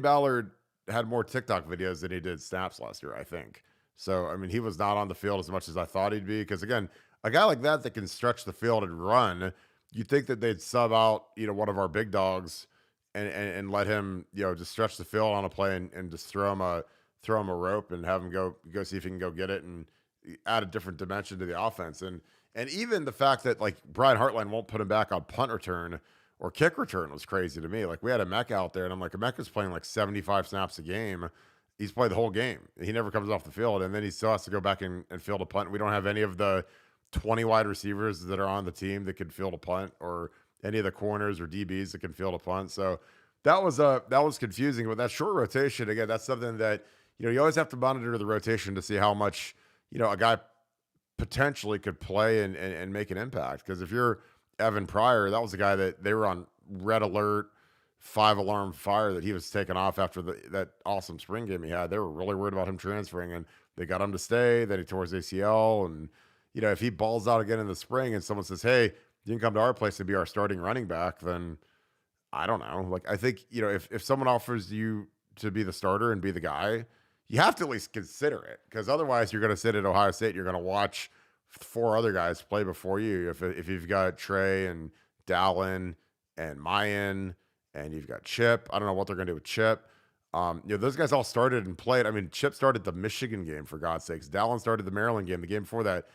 Ballard had more TikTok videos than he did snaps last year, I think. So, I mean, he was not on the field as much as I thought he'd be. Because again, a guy like that can stretch the field and run, you'd think that they'd sub out, one of our big dogs and let him, just stretch the field on a play and just throw him a rope and have him go see if he can go get it and add a different dimension to the offense. And even the fact that like Brian Hartline won't put him back on punt return or kick return was crazy to me. Like we had Emeka out there and I'm like, Emeka's playing like 75 snaps a game. He's played the whole game. He never comes off the field. And then he still has to go back and field a punt. We don't have any of the 20 wide receivers that are on the team that could field a punt or any of the corners or DBs that can field a punt. So that was confusing. But that short rotation, again, that's something that, you always have to monitor the rotation to see how much, a guy potentially could play and make an impact. Because if you're Evan Pryor, that was a guy that they were on red alert, 5-alarm fire that he was taken off after that awesome spring game he had. They were really worried about him transferring, and they got him to stay. Then he tore his ACL, and if he balls out again in the spring and someone says, "Hey, you can come to our place and be our starting running back," then I don't know. Like I think if someone offers you to be the starter and be the guy, you have to at least consider it, because otherwise you're going to sit at Ohio State. You're going to watch 4 other guys play before you. If you've got Trey and Dallin and Mayan and you've got Chip, I don't know what they're going to do with Chip. Those guys all started and played. I mean, Chip started the Michigan game, for God's sakes. Dallin started the Maryland game. The game before that,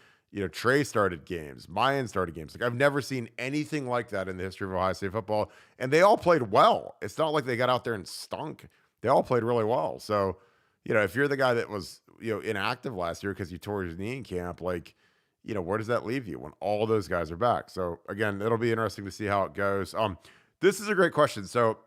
Trey started games. Mayan started games. Like I've never seen anything like that in the history of Ohio State football. And they all played well. It's not like they got out there and stunk. They all played really well. So, if you're the guy that was, inactive last year because you tore his knee in camp, like, where does that leave you when all those guys are back? So again, it'll be interesting to see how it goes. This is a great question. So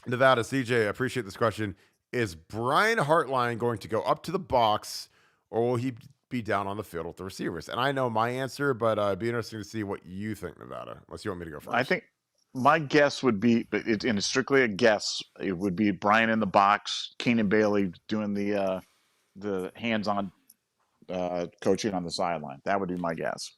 Nevada, CJ, I appreciate this question. Is Brian Hartline going to go up to the box, or will he be down on the field with the receivers? And I know my answer, but it'd be interesting to see what you think, Nevada, unless you want me to go first. I think my guess would be, but it's strictly a guess, it would be Brian in the box, Keenan Bailey doing the hands-on coaching on the sideline. That would be my guess.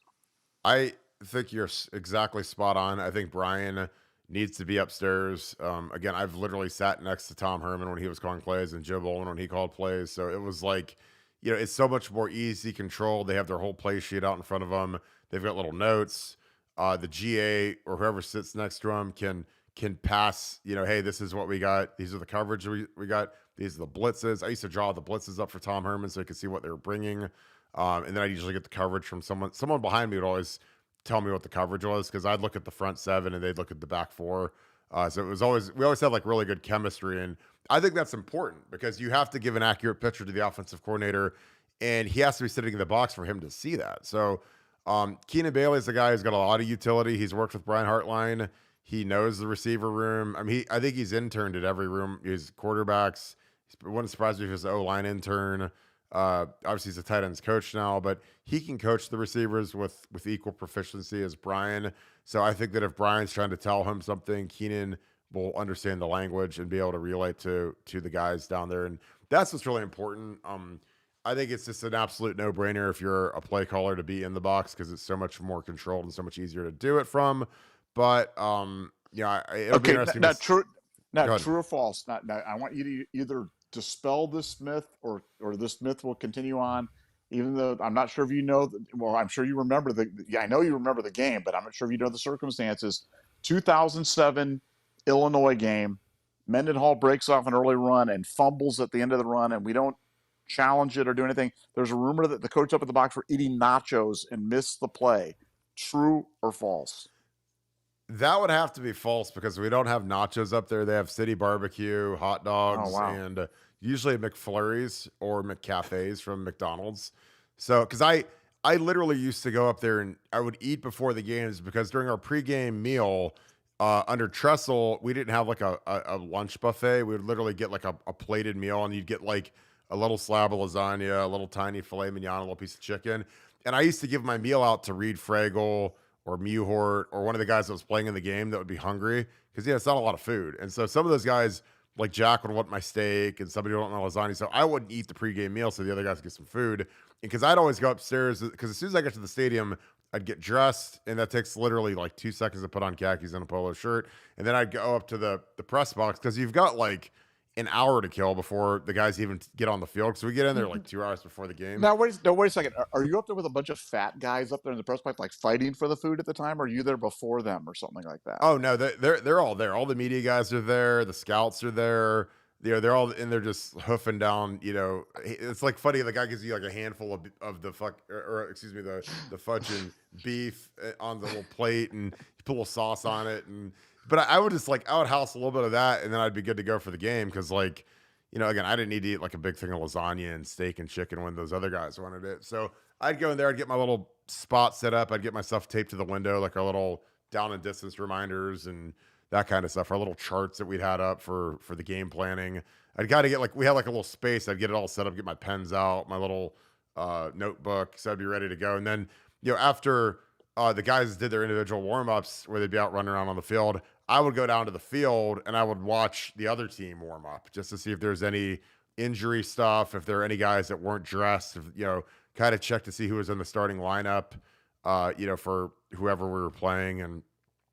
I think you're exactly spot on. I think Brian needs to be upstairs. Again, I've literally sat next to Tom Herman when he was calling plays and Joe Bolin when he called plays. So it was like, it's so much more easy control. They have their whole play sheet out in front of them. They've got little notes. The GA or whoever sits next to him can pass, hey, this is what we got. These are the coverage we got. These are the blitzes. I used to draw the blitzes up for Tom Herman so he could see what they were bringing. And then I'd usually get the coverage from someone. Someone behind me would always tell me what the coverage was, because I'd look at the front 7 and they'd look at the back 4. So we always had like really good chemistry. And I think that's important, because you have to give an accurate picture to the offensive coordinator, and he has to be sitting in the box for him to see that. So Keenan Bailey is the guy who's got a lot of utility. He's worked with Brian Hartline. He knows the receiver room. I mean, I think he's interned at every room. He's quarterbacks. It wouldn't surprise me if he was an O-line intern. Obviously, he's a tight ends coach now, but he can coach the receivers with equal proficiency as Brian. So I think that if Brian's trying to tell him something, Keenan will understand the language and be able to relay to the guys down there. And that's what's really important. I think it's just an absolute no-brainer if you're a play caller to be in the box, because it's so much more controlled and so much easier to do it from. But it'll be interesting. True or false? Now, I want you to either dispel this myth or this myth will continue on, even though I'm not sure if you know. Well, I'm sure you remember I know you remember the game, but I'm not sure if you know the circumstances. 2007 Illinois game, Mendenhall breaks off an early run and fumbles at the end of the run, and we don't challenge it or do anything. There's a rumor that the coach up at the box were eating nachos and missed the play. True or false? That would have to be false, because we don't have nachos up there. They have City Barbecue, hot dogs, and usually McFlurries or McCafes from McDonald's. So, because I literally used to go up there and I would eat before the games, because during our pregame meal under Tressel, we didn't have like a lunch buffet. We would literally get like a plated meal, and you'd get like a little slab of lasagna, a little tiny filet mignon, a little piece of chicken. And I used to give my meal out to Reed Fragel or Muhort or one of the guys that was playing in the game that would be hungry, because it's not a lot of food. And so some of those guys, like Jack, would want my steak, and somebody would want my lasagna. So I wouldn't eat the pregame meal so the other guys could get some food. And because I'd always go upstairs, because as soon as I got to the stadium, I'd get dressed, and that takes literally like 2 seconds to put on khakis and a polo shirt. And then I'd go up to the press box, because you've got like, an hour to kill before the guys even get on the field. So we get in there like 2 hours before the game. Now wait a second. Are you up there with a bunch of fat guys up there in the press box, like fighting for the food at the time? Or are you there before them or something like that? Oh no, they're all there. All the media guys are there. The scouts are there. They're all and they're just hoofing down. It's like funny. The guy gives you like a handful of the excuse me, the fudging beef on the little plate, and you put a little sauce on it. But I would just I would house a little bit of that, and then I'd be good to go for the game because again, I didn't need to eat like a big thing of lasagna and steak and chicken when those other guys wanted it. So I'd go in there, I'd get my little spot set up, I'd get myself taped to the window, like our little down and distance reminders and that kind of stuff, our little charts that we'd had up for the game planning. I'd got to get we had like a little space. I'd get it all set up, get my pens out, my little notebook, so I'd be ready to go. And then, after the guys did their individual warm-ups where they'd be out running around on the field, I would go down to the field and I would watch the other team warm up just to see if there's any injury stuff, if there are any guys that weren't dressed, kind of check to see who was in the starting lineup, for whoever we were playing. And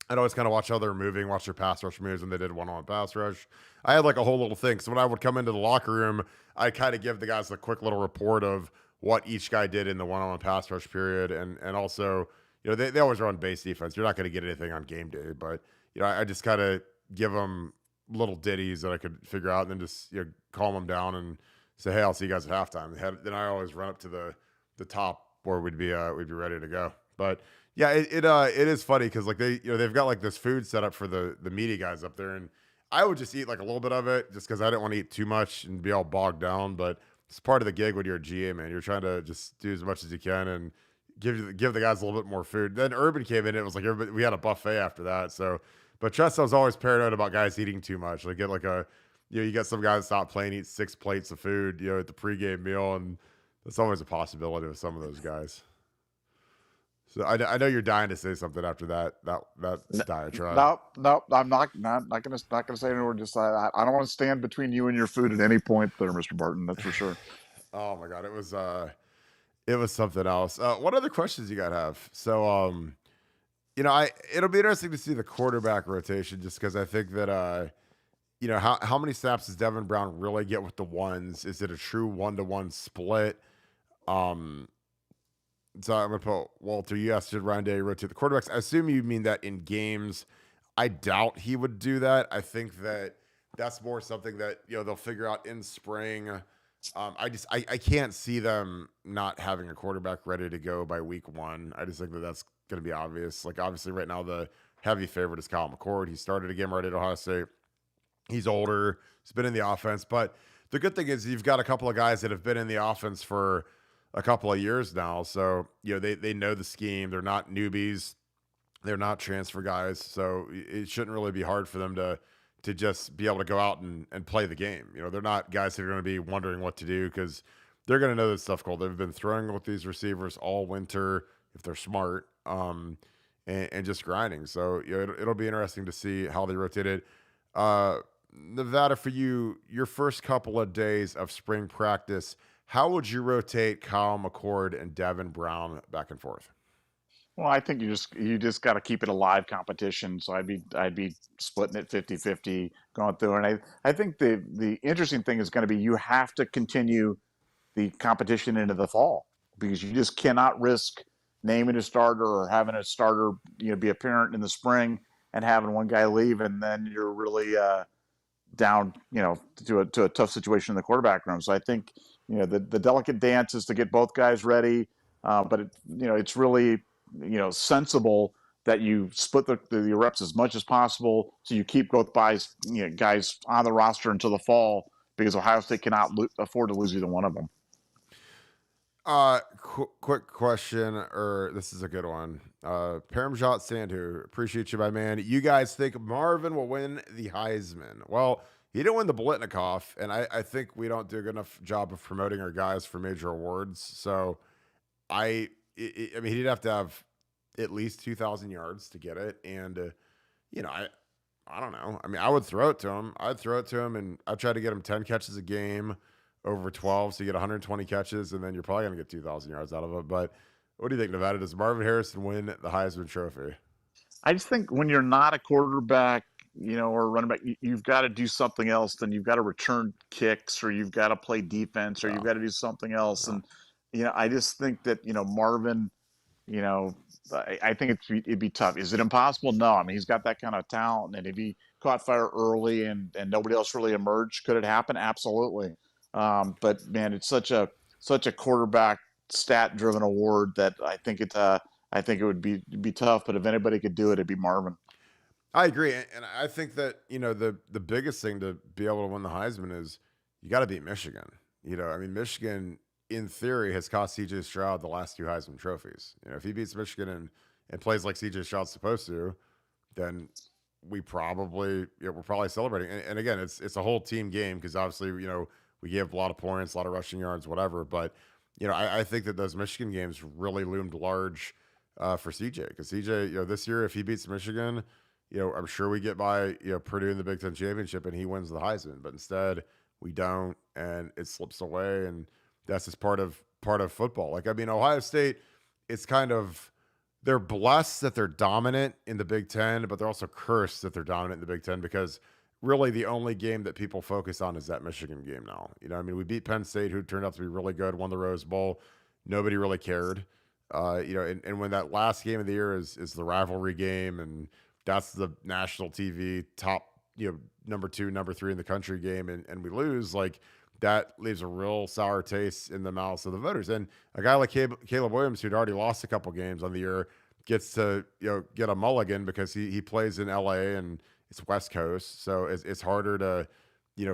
I'd always kind of watch how they were moving, watch their pass rush moves when they did one-on-one pass rush. I had like a whole little thing. So when I would come into the locker room, I kind of give the guys a quick little report of what each guy did in the one-on-one pass rush period. And also, they always run base defense. You're not going to get anything on game day, but I just kind of give them little ditties that I could figure out, and then just calm them down and say, "Hey, I'll see you guys at halftime." Then I always run up to the top where we'd be ready to go. But yeah, it is funny because they've got like this food set up for the media guys up there, and I would just eat like a little bit of it just because I didn't want to eat too much and be all bogged down. But it's part of the gig when you're a GA, man. You're trying to just do as much as you can and give the guys a little bit more food. Then Urban came in, it was like we had a buffet after that, so. But Tressa was always paranoid about guys eating too much. Like get you got some guys stop playing, eat 6 plates of food, at the pregame meal, and that's always a possibility with some of those guys. So I know you're dying to say something after that diatribe. No, I'm not gonna say any word. Just I don't want to stand between you and your food at any point there, Mr. Barton. That's for sure. Oh my God, it was something else. What other questions you guys have? So it'll be interesting to see the quarterback rotation just because I think that, how many snaps does Devin Brown really get with the ones? Is it a true 1-to-1 split? So I'm going to put Walter, you asked, did Ryan Day rotate the quarterbacks? I assume you mean that in games. I doubt he would do that. I think that that's more something that, they'll figure out in spring. I can't see them not having a quarterback ready to go by week 1. I just think that that's going to be obvious. Like, obviously, right now, the heavy favorite is Kyle McCord. He started a game right at Ohio State. He's older. He's been in the offense. But the good thing is you've got a couple of guys that have been in the offense for a couple of years now. So, they know the scheme. They're not newbies. They're not transfer guys. So it shouldn't really be hard for them to just be able to go out and play the game. They're not guys that are going to be wondering what to do because they're going to know this stuff cold. They've been throwing with these receivers all winter if they're smart, and just grinding. So it'll be interesting to see how they rotate it. Nevada, for you, your first couple of days of spring practice, how would you rotate Kyle McCord and Devin Brown back and forth? Well, I think you just got to keep it a live competition. So I'd be splitting it 50-50 going through. And I think the interesting thing is going to be you have to continue the competition into the fall because you just cannot risk naming a starter or having a starter be apparent in the spring and having one guy leave and then you're really down to a tough situation in the quarterback room. So I think the delicate dance is to get both guys ready, but it's really sensible that you split the reps as much as possible so you keep both guys on the roster until the fall because Ohio State cannot afford to lose either one of them. Quick question, or this is a good one. Paramjot Sandhu, appreciate you, my man. You guys think Marvin will win the Heisman? Well, he didn't win the Blitnikoff, and I think we don't do a good enough job of promoting our guys for major awards. So I mean, he'd have to have at least 2,000 yards to get it, and I don't know. I mean, I would throw it to him. I'd throw it to him, and I'd try to get him 10 catches a game over 12, so you get 120 catches, and then you're probably going to get 2,000 yards out of it. But what do you think, Nevada? Does Marvin Harrison win the Heisman Trophy? I just think when you're not a quarterback or running back, you've got to do something else. Then you've got to return kicks, or you've got to play defense, or you've Yeah. got to do something else. Yeah. And I just think that Marvin, you know, I think it'd be tough. Is it impossible? No. I mean, he's got that kind of talent, and if he caught fire early and nobody else really emerged, could it happen? Absolutely. But man, it's such a quarterback stat driven award that I think it would be tough. But if anybody could do it, it'd be Marvin. I agree, and I think that the biggest thing to be able to win the Heisman is you got to beat Michigan. I mean, Michigan in theory has cost C.J. Stroud the last two Heisman trophies. If he beats Michigan and plays like C.J. Stroud's supposed to, then we're probably celebrating. And again, it's a whole team game because obviously we gave a lot of points, a lot of rushing yards, whatever. But I think that those Michigan games really loomed large for CJ because CJ this year if he beats Michigan. I'm sure we get by, Purdue in the Big Ten championship and he wins the Heisman, but instead we don't, and it slips away. And that's just part of football. Like, I mean, Ohio State, it's kind of, they're blessed that they're dominant in the Big Ten, but they're also cursed that they're dominant in the Big Ten because really the only game that people focus on is that Michigan game now. I mean, we beat Penn State, who turned out to be really good, won the Rose Bowl. Nobody really cared. And when that last game of the year is the rivalry game, and that's the national TV top, number 2, number 3 in the country game, and we lose, like that leaves a real sour taste in the mouths of the voters. And a guy like Caleb Williams, who'd already lost a couple games on the year, gets to get a mulligan because he plays in LA and it's West Coast, so it's harder to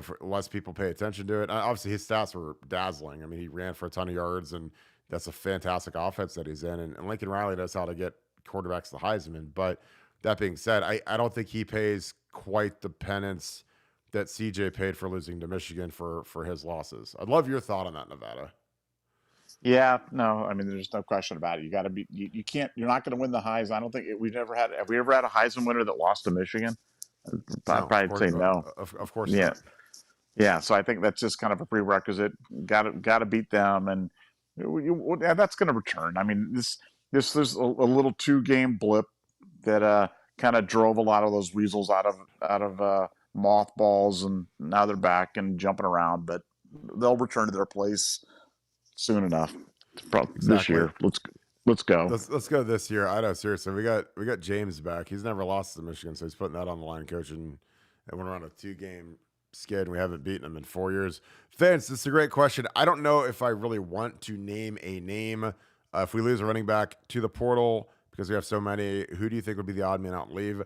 for less people pay attention to it. Obviously, his stats were dazzling. I mean, he ran for a ton of yards, and that's a fantastic offense that he's in. And Lincoln Riley knows how to get quarterbacks the Heisman, but that being said, I don't think he pays quite the penance that CJ paid for losing to Michigan for his losses. I'd love your thought on that, Nevada. Yeah, no, I mean, there's no question about it. You got to be, you can't, you're not going to win the Heisman. I don't think have we ever had a Heisman winner that lost to Michigan? I'd probably say no. Of course Yeah. not. Yeah. So I think that's just kind of a prerequisite. Got to beat them. And that's going to return. I mean, this there's a little 2-game blip that kind of drove a lot of those weasels out of mothballs, and now they're back and jumping around, but they'll return to their place soon enough. This year. Let's go. Let's go this year. I know, seriously. We got James back. He's never lost to Michigan, so he's putting that on the line, coaching. And we're on a 2-game skid, and we haven't beaten them in 4 years. Vince, this is a great question. I don't know if I really want to name a name. If we lose a running back to the portal, because we have so many, who do you think would be the odd man out and leave?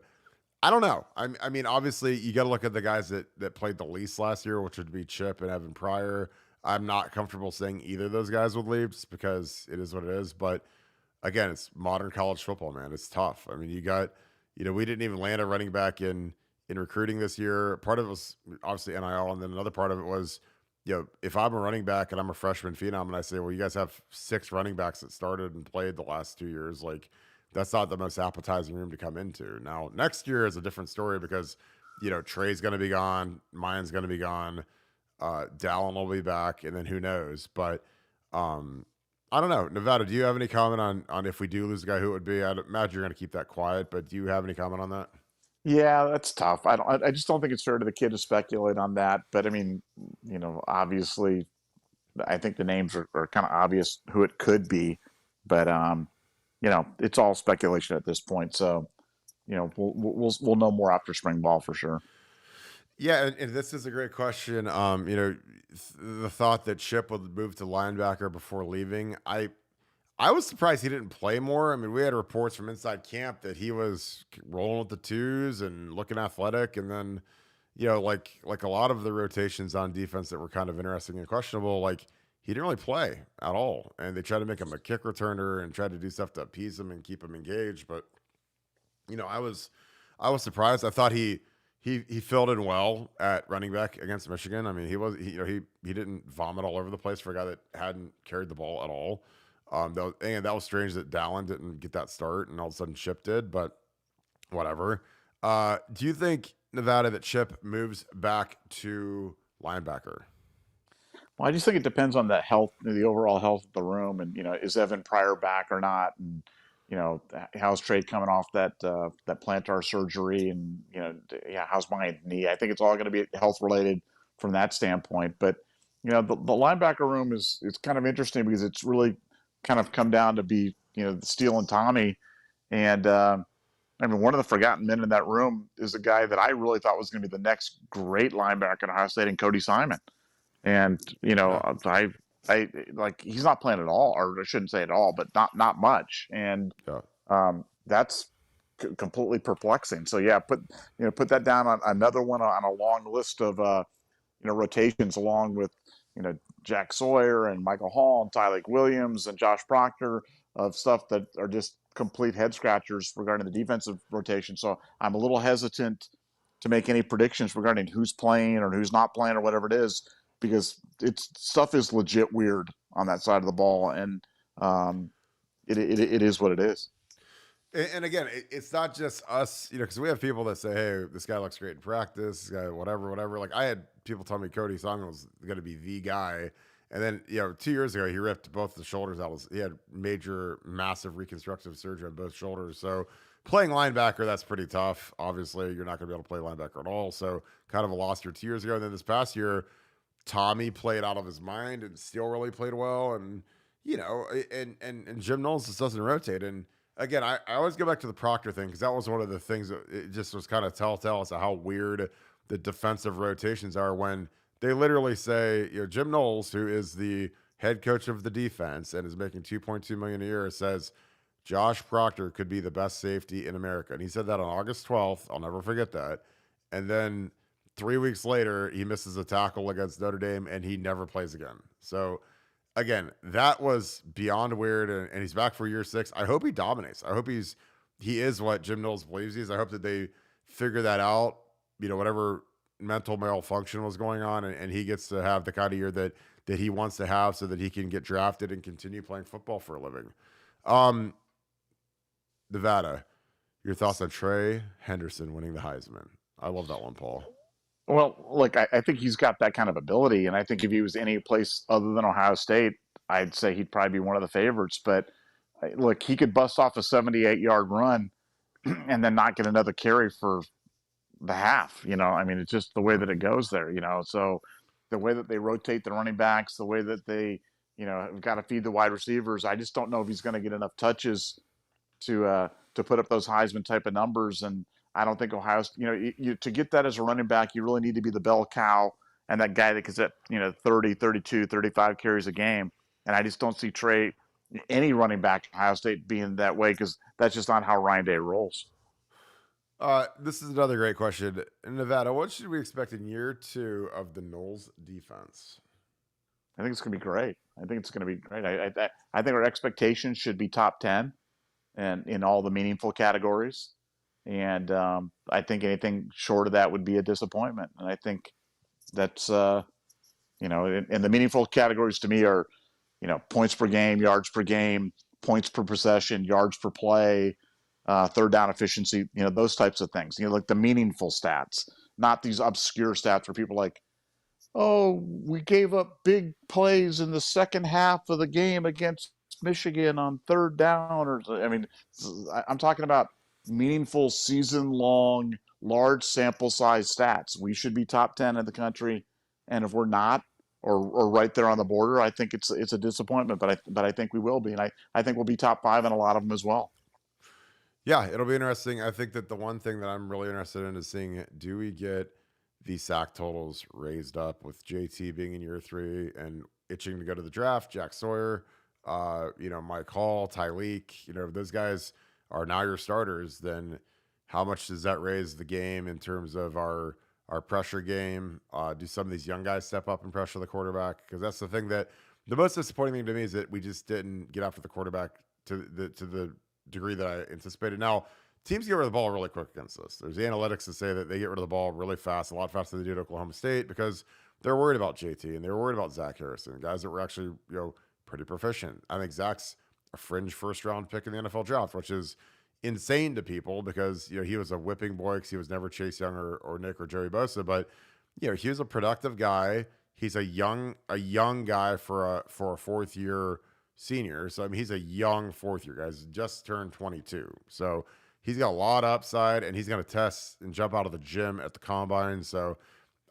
I don't know. I mean, obviously, you got to look at the guys that played the least last year, which would be Chip and Evan Pryor. I'm not comfortable saying either of those guys would leave just because it is what it is. But again, it's modern college football, man. It's tough. I mean, you got, we didn't even land a running back in recruiting this year. Part of it was obviously NIL, and then another part of it was, if I'm a running back and I'm a freshman phenom and I say, well, you guys have 6 running backs that started and played the last 2 years, like, that's not the most appetizing room to come into. Now, next year is a different story because, Trey's going to be gone, Mayan's going to be gone, Dallin will be back, and then who knows? But I don't know. Nevada, do you have any comment on if we do lose a guy, who it would be? I'd imagine you're going to keep that quiet, but do you have any comment on that? Yeah, that's tough. I just don't think it's fair to the kid to speculate on that. But I mean, obviously, I think the names are kind of obvious who it could be, but it's all speculation at this point. So, we'll know more after spring ball for sure. Yeah, and this is a great question. The thought that Chip would move to linebacker before leaving, I was surprised he didn't play more. I mean, we had reports from inside camp that he was rolling with the 2s and looking athletic, and then, like a lot of the rotations on defense that were kind of interesting and questionable, like he didn't really play at all. And they tried to make him a kick returner and tried to do stuff to appease him and keep him engaged. But, I was surprised. I thought he filled in well at running back against Michigan. I mean, he didn't vomit all over the place for a guy that hadn't carried the ball at all. That was strange that Dallin didn't get that start and all of a sudden Chip did, but whatever. Do you think, Nevada, that Chip moves back to linebacker? Well, I just think it depends on the overall health of the room, and is Evan Pryor back or not, and how's Trey coming off that plantar surgery, and how's my knee? I think it's all going to be health related from that standpoint. But the linebacker room is kind of interesting because it's really kind of come down to be Steele and Tommy, and I mean, one of the forgotten men in that room is a guy that I really thought was going to be the next great linebacker at Ohio State, and Cody Simon. And I like he's not playing at all, or I shouldn't say at all, but not much. And that's completely perplexing. So yeah, put that down on another one on a long list of rotations, along with Jack Sawyer and Michael Hall and Tyleik Williams and Josh Proctor, of stuff that are just complete head scratchers regarding the defensive rotation. So I'm a little hesitant to make any predictions regarding who's playing or who's not playing or whatever it is, because stuff is legit weird on that side of the ball, and it is what it is. And again, it's not just us, because we have people that say, "Hey, this guy looks great in practice. This guy, whatever." Like, I had people tell me Cody Simon was going to be the guy, and then 2 years ago he ripped both the shoulders out. He had massive reconstructive surgery on both shoulders. So playing linebacker, that's pretty tough. Obviously, you're not going to be able to play linebacker at all. So kind of a lost year 2 years ago. And then this past year, Tommy played out of his mind, and Steele really played well, and and Jim Knowles just doesn't rotate. And again, I always go back to the Proctor thing, because that was one of the things that it just was kind of telltale as to how weird the defensive rotations are, when they literally say, Jim Knowles, who is the head coach of the defense and is making $2.2 million a year, says Josh Proctor could be the best safety in America. And he said that on August 12th. I'll never forget that. And then 3 weeks later, he misses a tackle against Notre Dame, and he never plays again. So again, that was beyond weird, and he's back for year 6. I hope he dominates. I hope he is what Jim Knowles believes he is. I hope that they figure that out, whatever mental malfunction was going on, and he gets to have the kind of year that he wants to have, so that he can get drafted and continue playing football for a living. Nevada, your thoughts on Trey Henderson winning the Heisman? I love that one, Paul. Well, look, I think he's got that kind of ability, and I think if he was any place other than Ohio State, I'd say he'd probably be one of the favorites. But look, he could bust off a 78-yard run and then not get another carry for the half. I mean, it's just the way that it goes there. So the way that they rotate the running backs, the way that they have got to feed the wide receivers, I just don't know if he's going to get enough touches to put up those Heisman type of numbers. And I don't think Ohio, to get that as a running back, you really need to be the bell cow and that guy that gets at 30, 32, 35 carries a game. And I just don't see Trey, any running back at Ohio State, being that way, because that's just not how Ryan Day rolls. This is another great question. In Nevada, what should we expect in year 2 of the Knowles defense? I think it's going to be great. I think our expectations should be top 10 and in all the meaningful categories. And I think anything short of that would be a disappointment. And I think that's, and the meaningful categories to me are, points per game, yards per game, points per possession, yards per play, third down efficiency, those types of things, like the meaningful stats, not these obscure stats where people are like, oh, we gave up big plays in the second half of the game against Michigan on third down. I'm talking about meaningful, season-long, large sample size stats. We should be top 10 in the country, and if we're not, or right there on the border, I think it's a disappointment. But I think we will be, and I think we'll be top 5 in a lot of them as well. Yeah, it'll be interesting. I think that the one thing that I'm really interested in is seeing, do we get the sack totals raised up with JT being in year 3 and itching to go to the draft? Jack Sawyer, Mike Hall, Tyleik, if those guys are now your starters, then how much does that raise the game in terms of our pressure game? Do some of these young guys step up and pressure the quarterback? Because that's the thing that the most disappointing thing to me is that we just didn't get after the quarterback to the degree that I anticipated. Now, teams get rid of the ball really quick against us. There's analytics that say that they get rid of the ball really fast, a lot faster than they do at Oklahoma State, because they're worried about JT and they're worried about Zach Harrison, guys that were actually pretty proficient. I think Zach's a fringe first-round pick in the NFL draft, which is insane to people because he was a whipping boy because he was never Chase Young or Nick or Joey Bosa, but he was a productive guy. He's a young guy for a 4th year senior. So I mean, he's a young fourth year guy. He's just turned 22. So he's got a lot of upside, and he's going to test and jump out of the gym at the combine. So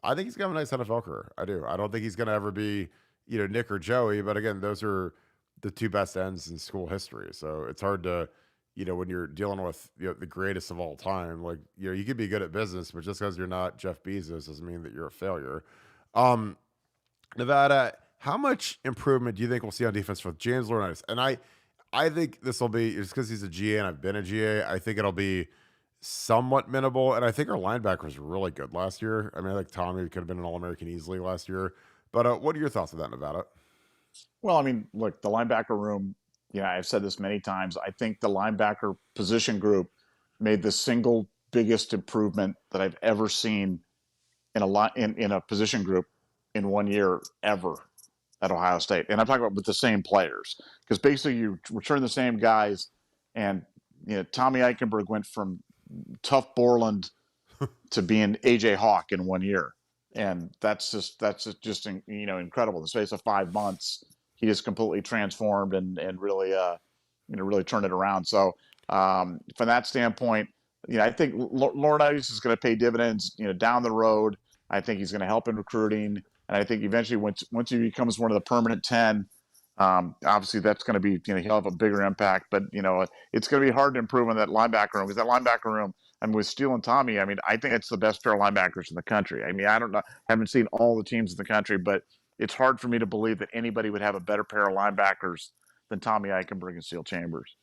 I think he's got a nice NFL career. I do. I don't think he's going to ever be, Nick or Joey. But again, those are the two best ends in school history. So it's hard to, when you're dealing with the greatest of all time, like, you could be good at business, but just because you're not Jeff Bezos doesn't mean that you're a failure. Nevada, how much improvement do you think we'll see on defense with James Laurinaitis? And I think this will be, just because he's a GA and I've been a GA, I think it'll be somewhat minimal. And I think our linebacker was really good last year. I mean, I think Tommy could have been an All-American easily last year. But what are your thoughts on that, Nevada? Well, I mean, look, the linebacker room, I've said this many times. I think the linebacker position group made the single biggest improvement that I've ever seen in a position group in 1 year ever at Ohio State. And I'm talking about with the same players, because basically you return the same guys, and Tommy Eichenberg went from tough Borland to being AJ Hawk in 1 year. And that's just incredible. In the space of 5 months, he just completely transformed and really really turned it around. So from that standpoint, I think Laurinaitis is going to pay dividends down the road. I think he's going to help in recruiting, and I think eventually once he becomes one of the permanent 10, obviously that's going to be he'll have a bigger impact. But it's going to be hard to improve on that linebacker room, because that linebacker room, I mean, with Steele and Tommy, I mean, I think it's the best pair of linebackers in the country. I mean, I don't know, haven't seen all the teams in the country, but it's hard for me to believe that anybody would have a better pair of linebackers than Tommy Eichenberg and Steele Chambers.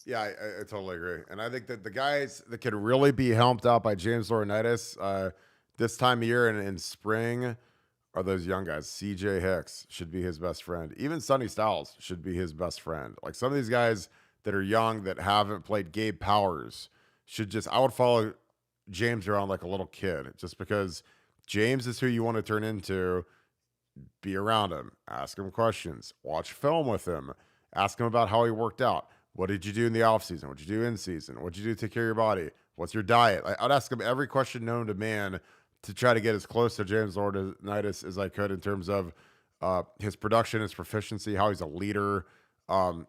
Yeah, I totally agree. And I think that the guys that could really be helped out by James Laurinaitis this time of year and in spring are those young guys. CJ Hicks should be his best friend. Even Sonny Styles should be his best friend. Like, some of these guys that are young that haven't played, Gabe Powers I would follow James around like a little kid, just because James is who you want to turn into. Be around him, ask him questions, watch film with him, ask him about how he worked out. What did you do in the off season? What did you do in season? What did you do to take care of your body? What's your diet? I'd ask him every question known to man to try to get as close to James Laurinaitis as I could in terms of his production, his proficiency, how he's a leader,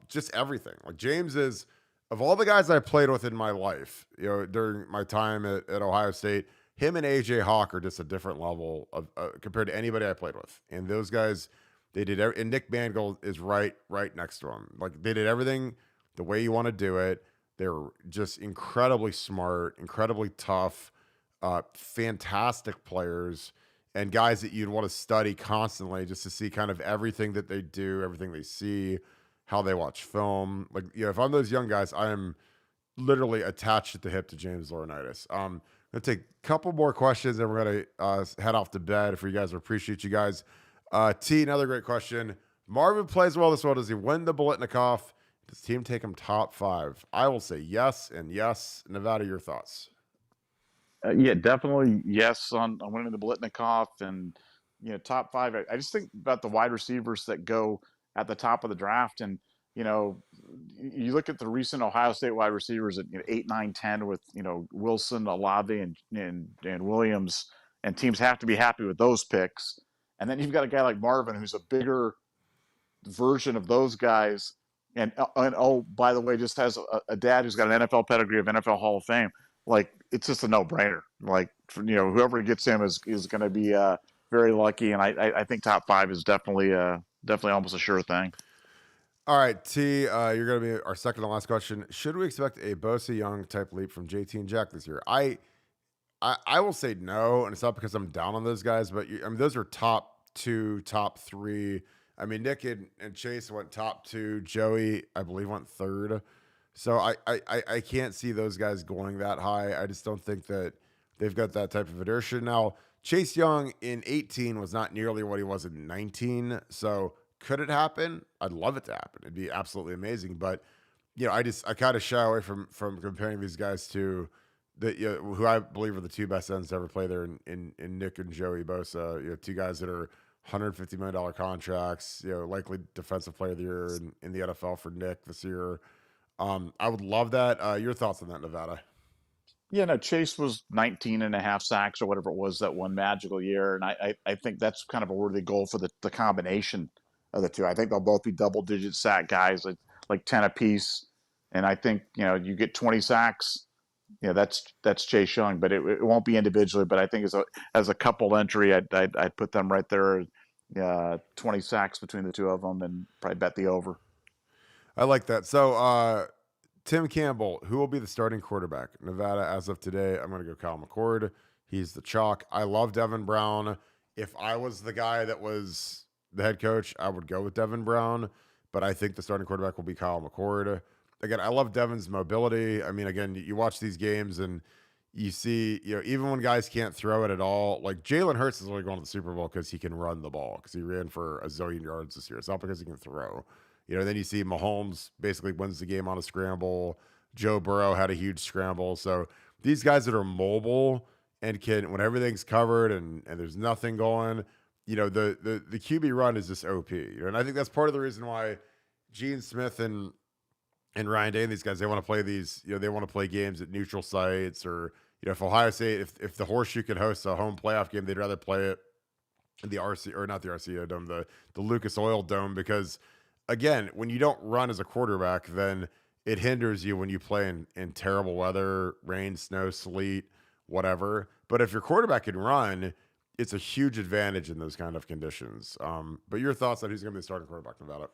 just everything. Like, James is, of all the guys I played with in my life, during my time at Ohio State, him and AJ Hawk are just a different level of compared to anybody I played with. And those guys, they did and Nick Mangold is right next to him. Like, they did everything the way you want to do it. They're just incredibly smart, incredibly tough, fantastic players, and guys that you'd want to study constantly just to see kind of everything that they do, everything they see, how they watch film. Like, if I'm those young guys, I am literally attached at the hip to James Laurinaitis. I'm going to take a couple more questions, and we're going to head off to bed for you guys. I appreciate you guys. T, another great question. Marvin plays well this well. Does he win the Biletnikoff? Does the team take him top 5? I will say yes and yes. Nevada, your thoughts? Yeah, definitely yes on winning the Biletnikoff and top 5. I just think about the wide receivers that go at the top of the draft, and you look at the recent Ohio State wide receivers at 8, 9, 10 with Wilson, Olave, and Williams, and teams have to be happy with those picks. And then you've got a guy like Marvin, who's a bigger version of those guys, and oh, by the way, just has a dad who's got an NFL pedigree of NFL Hall of Fame. Like, it's just a no-brainer. Like, whoever gets him is going to be very lucky, and I think top 5 is definitely almost a sure thing. All right, T, you're going to be our second to last question. Should we expect a Bosa Young type leap from JT and Jack this year? I will say no, and it's not because I'm down on those guys, but I mean, those are top 2, top 3. I mean, Nick and Chase went top 2. Joey, I believe, went 3rd. So I can't see those guys going that high. I just don't think that they've got that type of inertia. Now, Chase Young in 18 was not nearly what he was in 19. So could it happen? I'd love it to happen. It'd be absolutely amazing. But, I kind of shy away from comparing these guys to who I believe are the 2 best ends to ever play there in Nick and Joey Bosa. 2 guys that are $150 million contracts, likely defensive player of the year in the NFL for Nick this year. I would love that. Your thoughts on that, Nevada? Yeah, no, Chase was 19.5 sacks or whatever it was that one magical year. And I think that's kind of a worthy goal for the combination of the two. I think they'll both be double-digit sack guys, like 10 apiece. And I think, you get 20 sacks, that's Chase Young, but it won't be individually. But I think as a couple entry, I'd put them right there, 20 sacks between the two of them, and probably bet the over. I like that. So, Tim Campbell, who will be the starting quarterback? Nevada, as of today, I'm going to go Kyle McCord. He's the chalk. I love Devin Brown. If I was the guy that was the head coach, I would go with Devin Brown, but I think the starting quarterback will be Kyle McCord. Again, I love Devin's mobility. I mean, again, you watch these games and you see, even when guys can't throw it at all, like Jalen Hurts is only going to the Super Bowl because he can run the ball, because he ran for a zillion yards this year. It's not because he can throw. Then you see Mahomes basically wins the game on a scramble. Joe Burrow had a huge scramble. So these guys that are mobile and can, when everything's covered and there's nothing going, the QB run is just OP. And I think that's part of the reason why Gene Smith and Ryan Day and these guys, they want to play these, they want to play games at neutral sites, or, if Ohio State, if the Horseshoe could host a home playoff game, they'd rather play it in the RC, or not the RCO Dome, the Lucas Oil Dome, because again, when you don't run as a quarterback, then it hinders you when you play in terrible weather, rain, snow, sleet, whatever. But if your quarterback can run, it's a huge advantage in those kind of conditions. But your thoughts on who's going to be the starting quarterback, Nevada?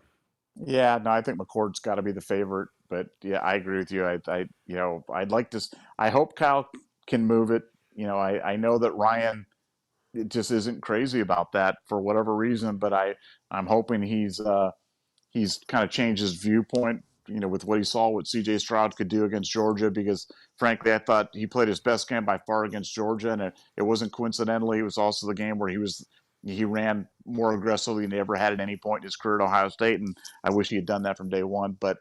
Yeah, no, I think McCord's got to be the favorite, but yeah, I agree with you. I'd like to. I hope Kyle can move it. I know that Ryan just isn't crazy about that for whatever reason, but I'm hoping he's kind of changed his viewpoint, with what he saw, what CJ Stroud could do against Georgia, because frankly, I thought he played his best game by far against Georgia. And it wasn't coincidentally. It was also the game where he ran more aggressively than he ever had at any point in his career at Ohio State. And I wish he had done that from day one, but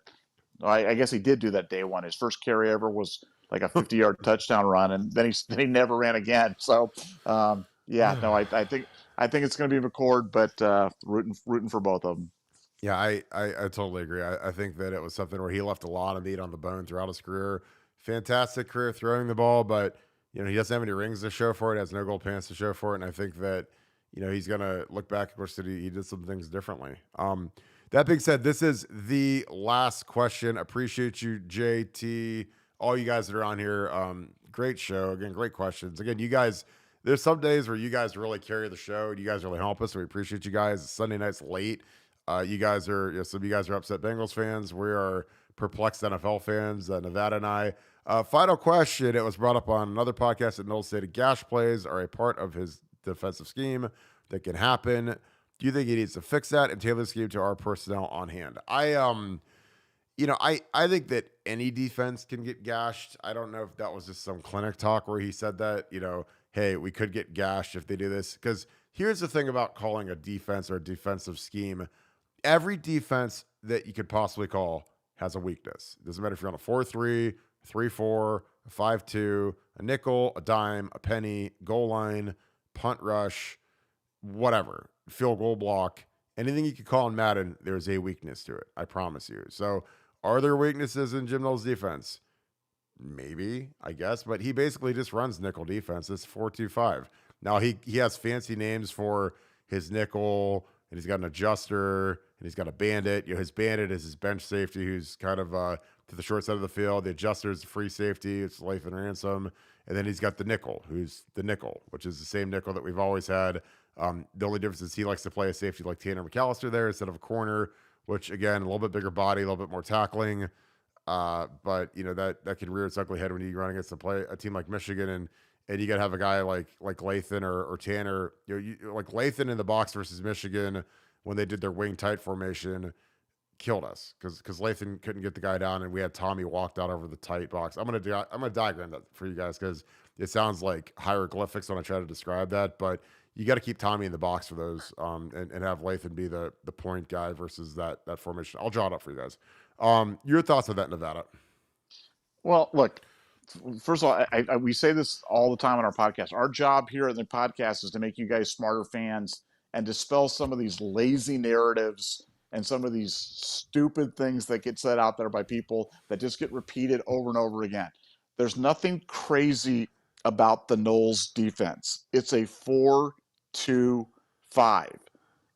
I guess he did do that day one. His first carry ever was like a 50-yard touchdown run. And then he never ran again. So, I think it's going to be McCord, but rooting for both of them. Yeah, I totally agree. I think that it was something where he left a lot of meat on the bone throughout his career. Fantastic career throwing the ball, but he doesn't have any rings to show for it. Has no gold pants to show for it. And I think that he's gonna look back. Of course, that he did some things differently. That being said, this is the last question. Appreciate you, JT. All you guys that are on here. Great show. Again, great questions. Again, you guys. There's some days where you guys really carry the show. You guys really help us. So we appreciate you guys. Sunday night's late. You guys are, some of you guys are upset Bengals fans. We are perplexed NFL fans, Nevada and I. Final question. It was brought up on another podcast that Knowles stated gash plays are a part of his defensive scheme that can happen. Do you think he needs to fix that and tailor the scheme to our personnel on hand? I think that any defense can get gashed. I don't know if that was just some clinic talk where he said that, hey, we could get gashed if they do this. Because here's the thing about calling a defense or a defensive scheme. Every defense that you could possibly call has a weakness. It doesn't matter if you're on a 4-3, 3-4, a 5-2, a nickel, a dime, a penny, goal line, punt rush, whatever, field goal block, anything you could call in Madden, there's a weakness to it. I promise you. So are there weaknesses in Jim Knowles' defense? Maybe, I guess, but he basically just runs nickel defense. It's 4-2-5. Now he has fancy names for his nickel, and he's got an adjuster, and he's got a bandit. His bandit is his bench safety, who's kind of to the short side of the field. The adjuster is the free safety. It's life and ransom. And then he's got the nickel, who's the nickel, which is the same nickel that we've always had. The only difference is he likes to play a safety like Tanner McAllister there instead of a corner, which, again, a little bit bigger body, a little bit more tackling. But, that can rear its ugly head when you run against a team like Michigan, and you got to have a guy like Lathan or Tanner, like Lathan in the box versus Michigan when they did their wing tight formation killed us because Lathan couldn't get the guy down, and we had Tommy walked out over the tight box. I'm gonna diagram that for you guys because it sounds like hieroglyphics when I try to describe that, but you got to keep Tommy in the box for those, and have Lathan be the point guy versus that formation. I'll draw it up for you guys. Your thoughts on that, Nevada? Well, look. First of all, we say this all the time on our podcast. Our job here in the podcast is to make you guys smarter fans and dispel some of these lazy narratives and some of these stupid things that get said out there by people that just get repeated over and over again. There's nothing crazy about the Knowles defense. It's a 4-2-5.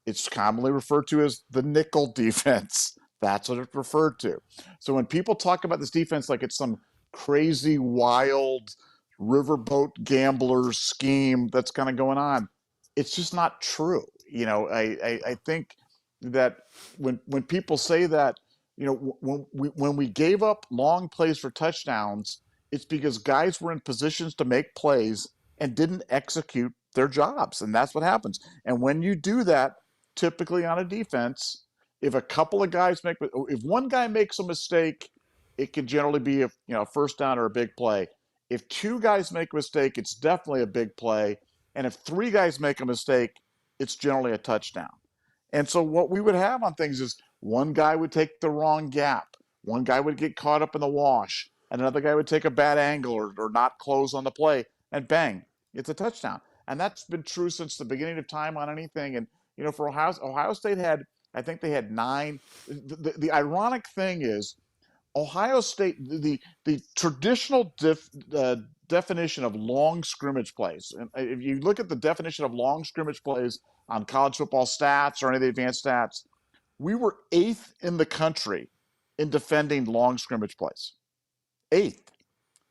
It's commonly referred to as the nickel defense. That's what it's referred to. So when people talk about this defense like it's some crazy, wild riverboat gambler scheme that's kind of going on, it's just not true. I think that when people say that, when we gave up long plays for touchdowns, it's because guys were in positions to make plays and didn't execute their jobs, and that's what happens. And when you do that, typically on a defense, if a couple of guys if one guy makes a mistake, it can generally be a first down or a big play. If two guys make a mistake, it's definitely a big play. And if three guys make a mistake, it's generally a touchdown. And so what we would have on things is one guy would take the wrong gap, one guy would get caught up in the wash, and another guy would take a bad angle or not close on the play, and bang, it's a touchdown. And that's been true since the beginning of time on anything. And for Ohio State I think they had 9. The ironic thing is Ohio State, the traditional definition of long scrimmage plays, and if you look at the definition of long scrimmage plays on college football stats or any of the advanced stats, we were 8th in the country in defending long scrimmage plays. 8th,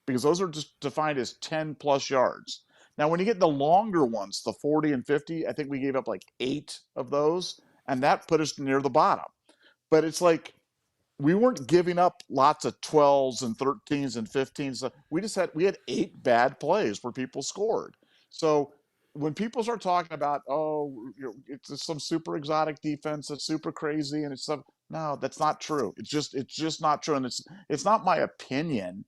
because those are just defined as 10 plus yards. Now, when you get the longer ones, the 40 and 50, I think we gave up like 8 of those, and that put us near the bottom. But it's like we weren't giving up lots of 12s and 13s and 15s. We had 8 bad plays where people scored. So when people start talking about, it's some super exotic defense that's super crazy and it's some, no, that's not true. It's just not true. And it's not my opinion.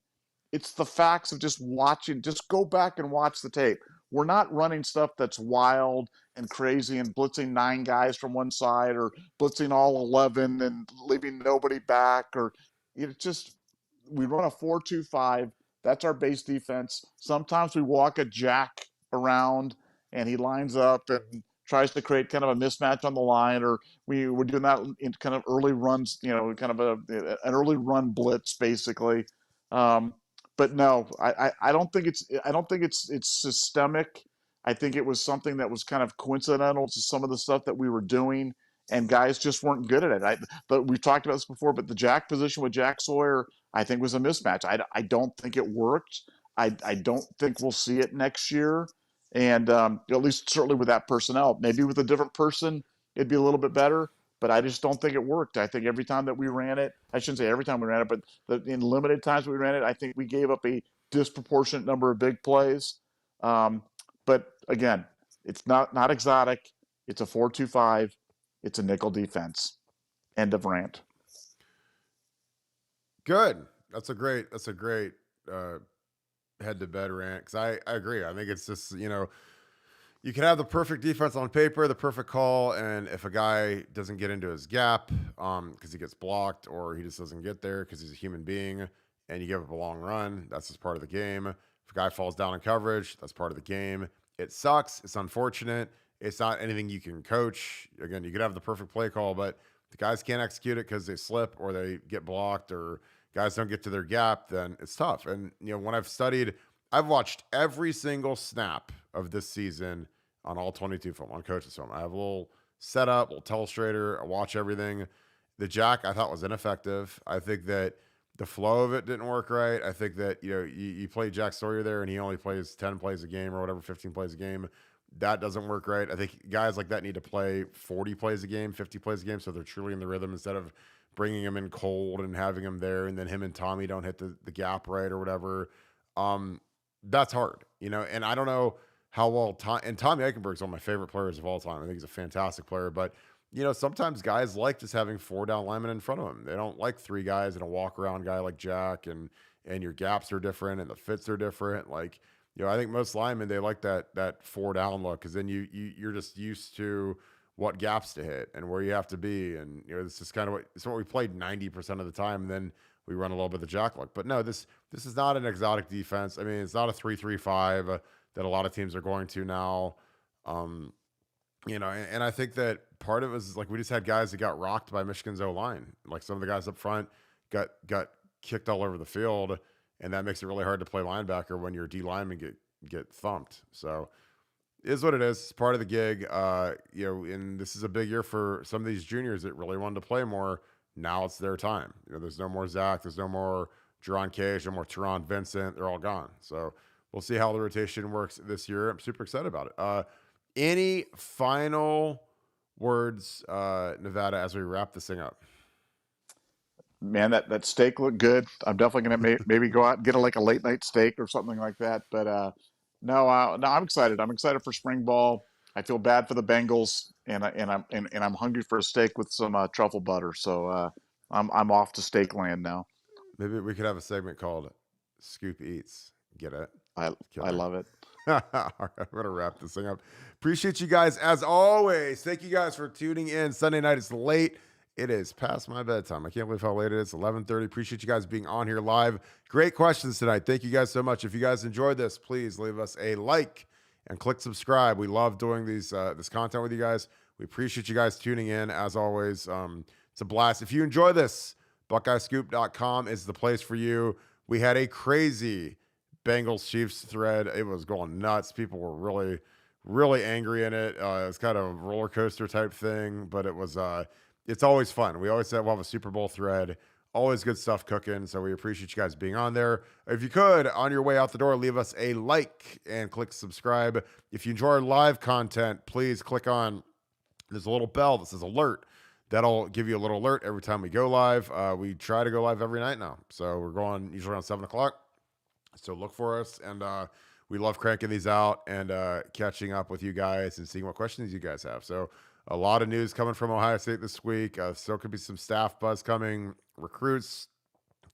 It's the facts of just watching. Just go back and watch the tape. We're not running stuff that's wild and crazy and blitzing 9 guys from one side or blitzing all 11 and leaving nobody back. Or we run a 4-2-5. That's our base defense. Sometimes we walk a jack around and he lines up and tries to create kind of a mismatch on the line, or we're doing that in kind of early runs, kind of an early run blitz basically. But no, I don't think it's systemic. I think it was something that was kind of coincidental to some of the stuff that we were doing, and guys just weren't good at it. But we've talked about this before. But the jack position with Jack Sawyer, I think, was a mismatch. I don't think it worked. I don't think we'll see it next year, and at least certainly with that personnel. Maybe with a different person, it'd be a little bit better. But I just don't think it worked. I think every time that we ran it, I shouldn't say every time we ran it, but in limited times we ran it, I think we gave up a disproportionate number of big plays. But again, it's not exotic. It's a 4-2-5. It's a nickel defense. End of rant. Good. That's a great head to bed rant. Cause I agree. I think it's just, you can have the perfect defense on paper, the perfect call, and if a guy doesn't get into his gap because he gets blocked or he just doesn't get there because he's a human being, and you give up a long run, that's just part of the game. If a guy falls down in coverage, that's part of the game. It sucks. It's unfortunate. It's not anything you can coach. Again, you could have the perfect play call, but the guys can't execute it because they slip or they get blocked or guys don't get to their gap, then it's tough. And, when I've watched every single snap of this season on all 22 film, on coaches film. I have a little setup, a little telestrator. I watch everything. The jack I thought was ineffective. I think that the flow of it didn't work right. I think that, you play Jack Sawyer there and he only plays 10 plays a game or whatever, 15 plays a game. That doesn't work right. I think guys like that need to play 40 plays a game, 50 plays a game, so they're truly in the rhythm instead of bringing him in cold and having him there and then him and Tommy don't hit the gap right or whatever. That's hard, and I don't know how well Tommy Eichenberg's one of my favorite players of all time. I think he's a fantastic player, but sometimes guys like just having 4 down linemen in front of them. They don't like 3 guys and a walk around guy like Jack, and your gaps are different and the fits are different. Like, I think most linemen, they like that 4 down look, because then you're just used to what gaps to hit and where you have to be. And, this is kind of what we played 90% of the time. And then we run a little bit of the jack look, but no, this is not an exotic defense. I mean, it's not a 3-3-5 that a lot of teams are going to now. And I think that part of it is like, we just had guys that got rocked by Michigan's O-line. Like some of the guys up front got kicked all over the field, and that makes it really hard to play linebacker when your D linemen get thumped. So is what it is. It's part of the gig. And this is a big year for some of these juniors that really wanted to play more. Now it's their time. There's no more Zach. There's no more Jerron Cage. No more Teron Vincent. They're all gone. So we'll see how the rotation works this year. I'm super excited about it. Any final words, Nevada, as we wrap this thing up? Man, that steak looked good. I'm definitely gonna maybe go out and get a late night steak or something like that. But no, I'm excited. I'm excited for spring ball. I feel bad for the Bengals, and I'm hungry for a steak with some truffle butter. So I'm off to steak land now. Maybe we could have a segment called Scoop Eats. Get it? I love it. All right, I'm going to wrap this thing up. Appreciate you guys as always. Thank you guys for tuning in. Sunday night is late. It is past my bedtime. I can't believe how late it is. 11:30. Appreciate you guys being on here live. Great questions tonight. Thank you guys so much. If you guys enjoyed this, please leave us a like and click subscribe. We love doing this content with you guys. We appreciate you guys tuning in as always. It's a blast. If you enjoy this, BuckeyeScoop.com is the place for you. We had a crazy Bengals Chiefs thread. It was going nuts. People were really, really angry in it. It was kind of a roller coaster type thing, but it was, it's always fun. We always say we'll have a Super Bowl thread, always good stuff cooking. So we appreciate you guys being on there. If you could, on your way out the door, leave us a like and click subscribe. If you enjoy our live content, please click on, there's a little bell that says alert. That'll give you a little alert every time we go live. We try to go live every night now. So we're going usually around 7 o'clock. So look for us. And we love cranking these out and catching up with you guys and seeing what questions you guys have. So a lot of news coming from Ohio State this week. Still could be some staff buzz coming, recruits,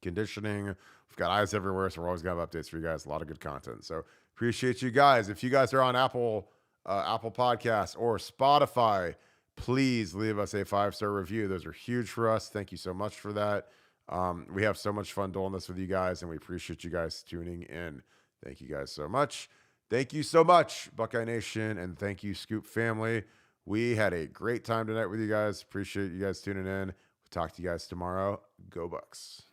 conditioning. We've got eyes everywhere. So we're always going to have updates for you guys. A lot of good content. So appreciate you guys. If you guys are on Apple Podcasts or Spotify, please leave us a 5-star review. Those are huge for us. Thank you so much for that. We have so much fun doing this with you guys, and we appreciate you guys tuning in. Thank you guys so much. Thank you so much, Buckeye Nation, and thank you, Scoop family. We had a great time tonight with you guys. Appreciate you guys tuning in. We'll talk to you guys tomorrow. Go Bucks.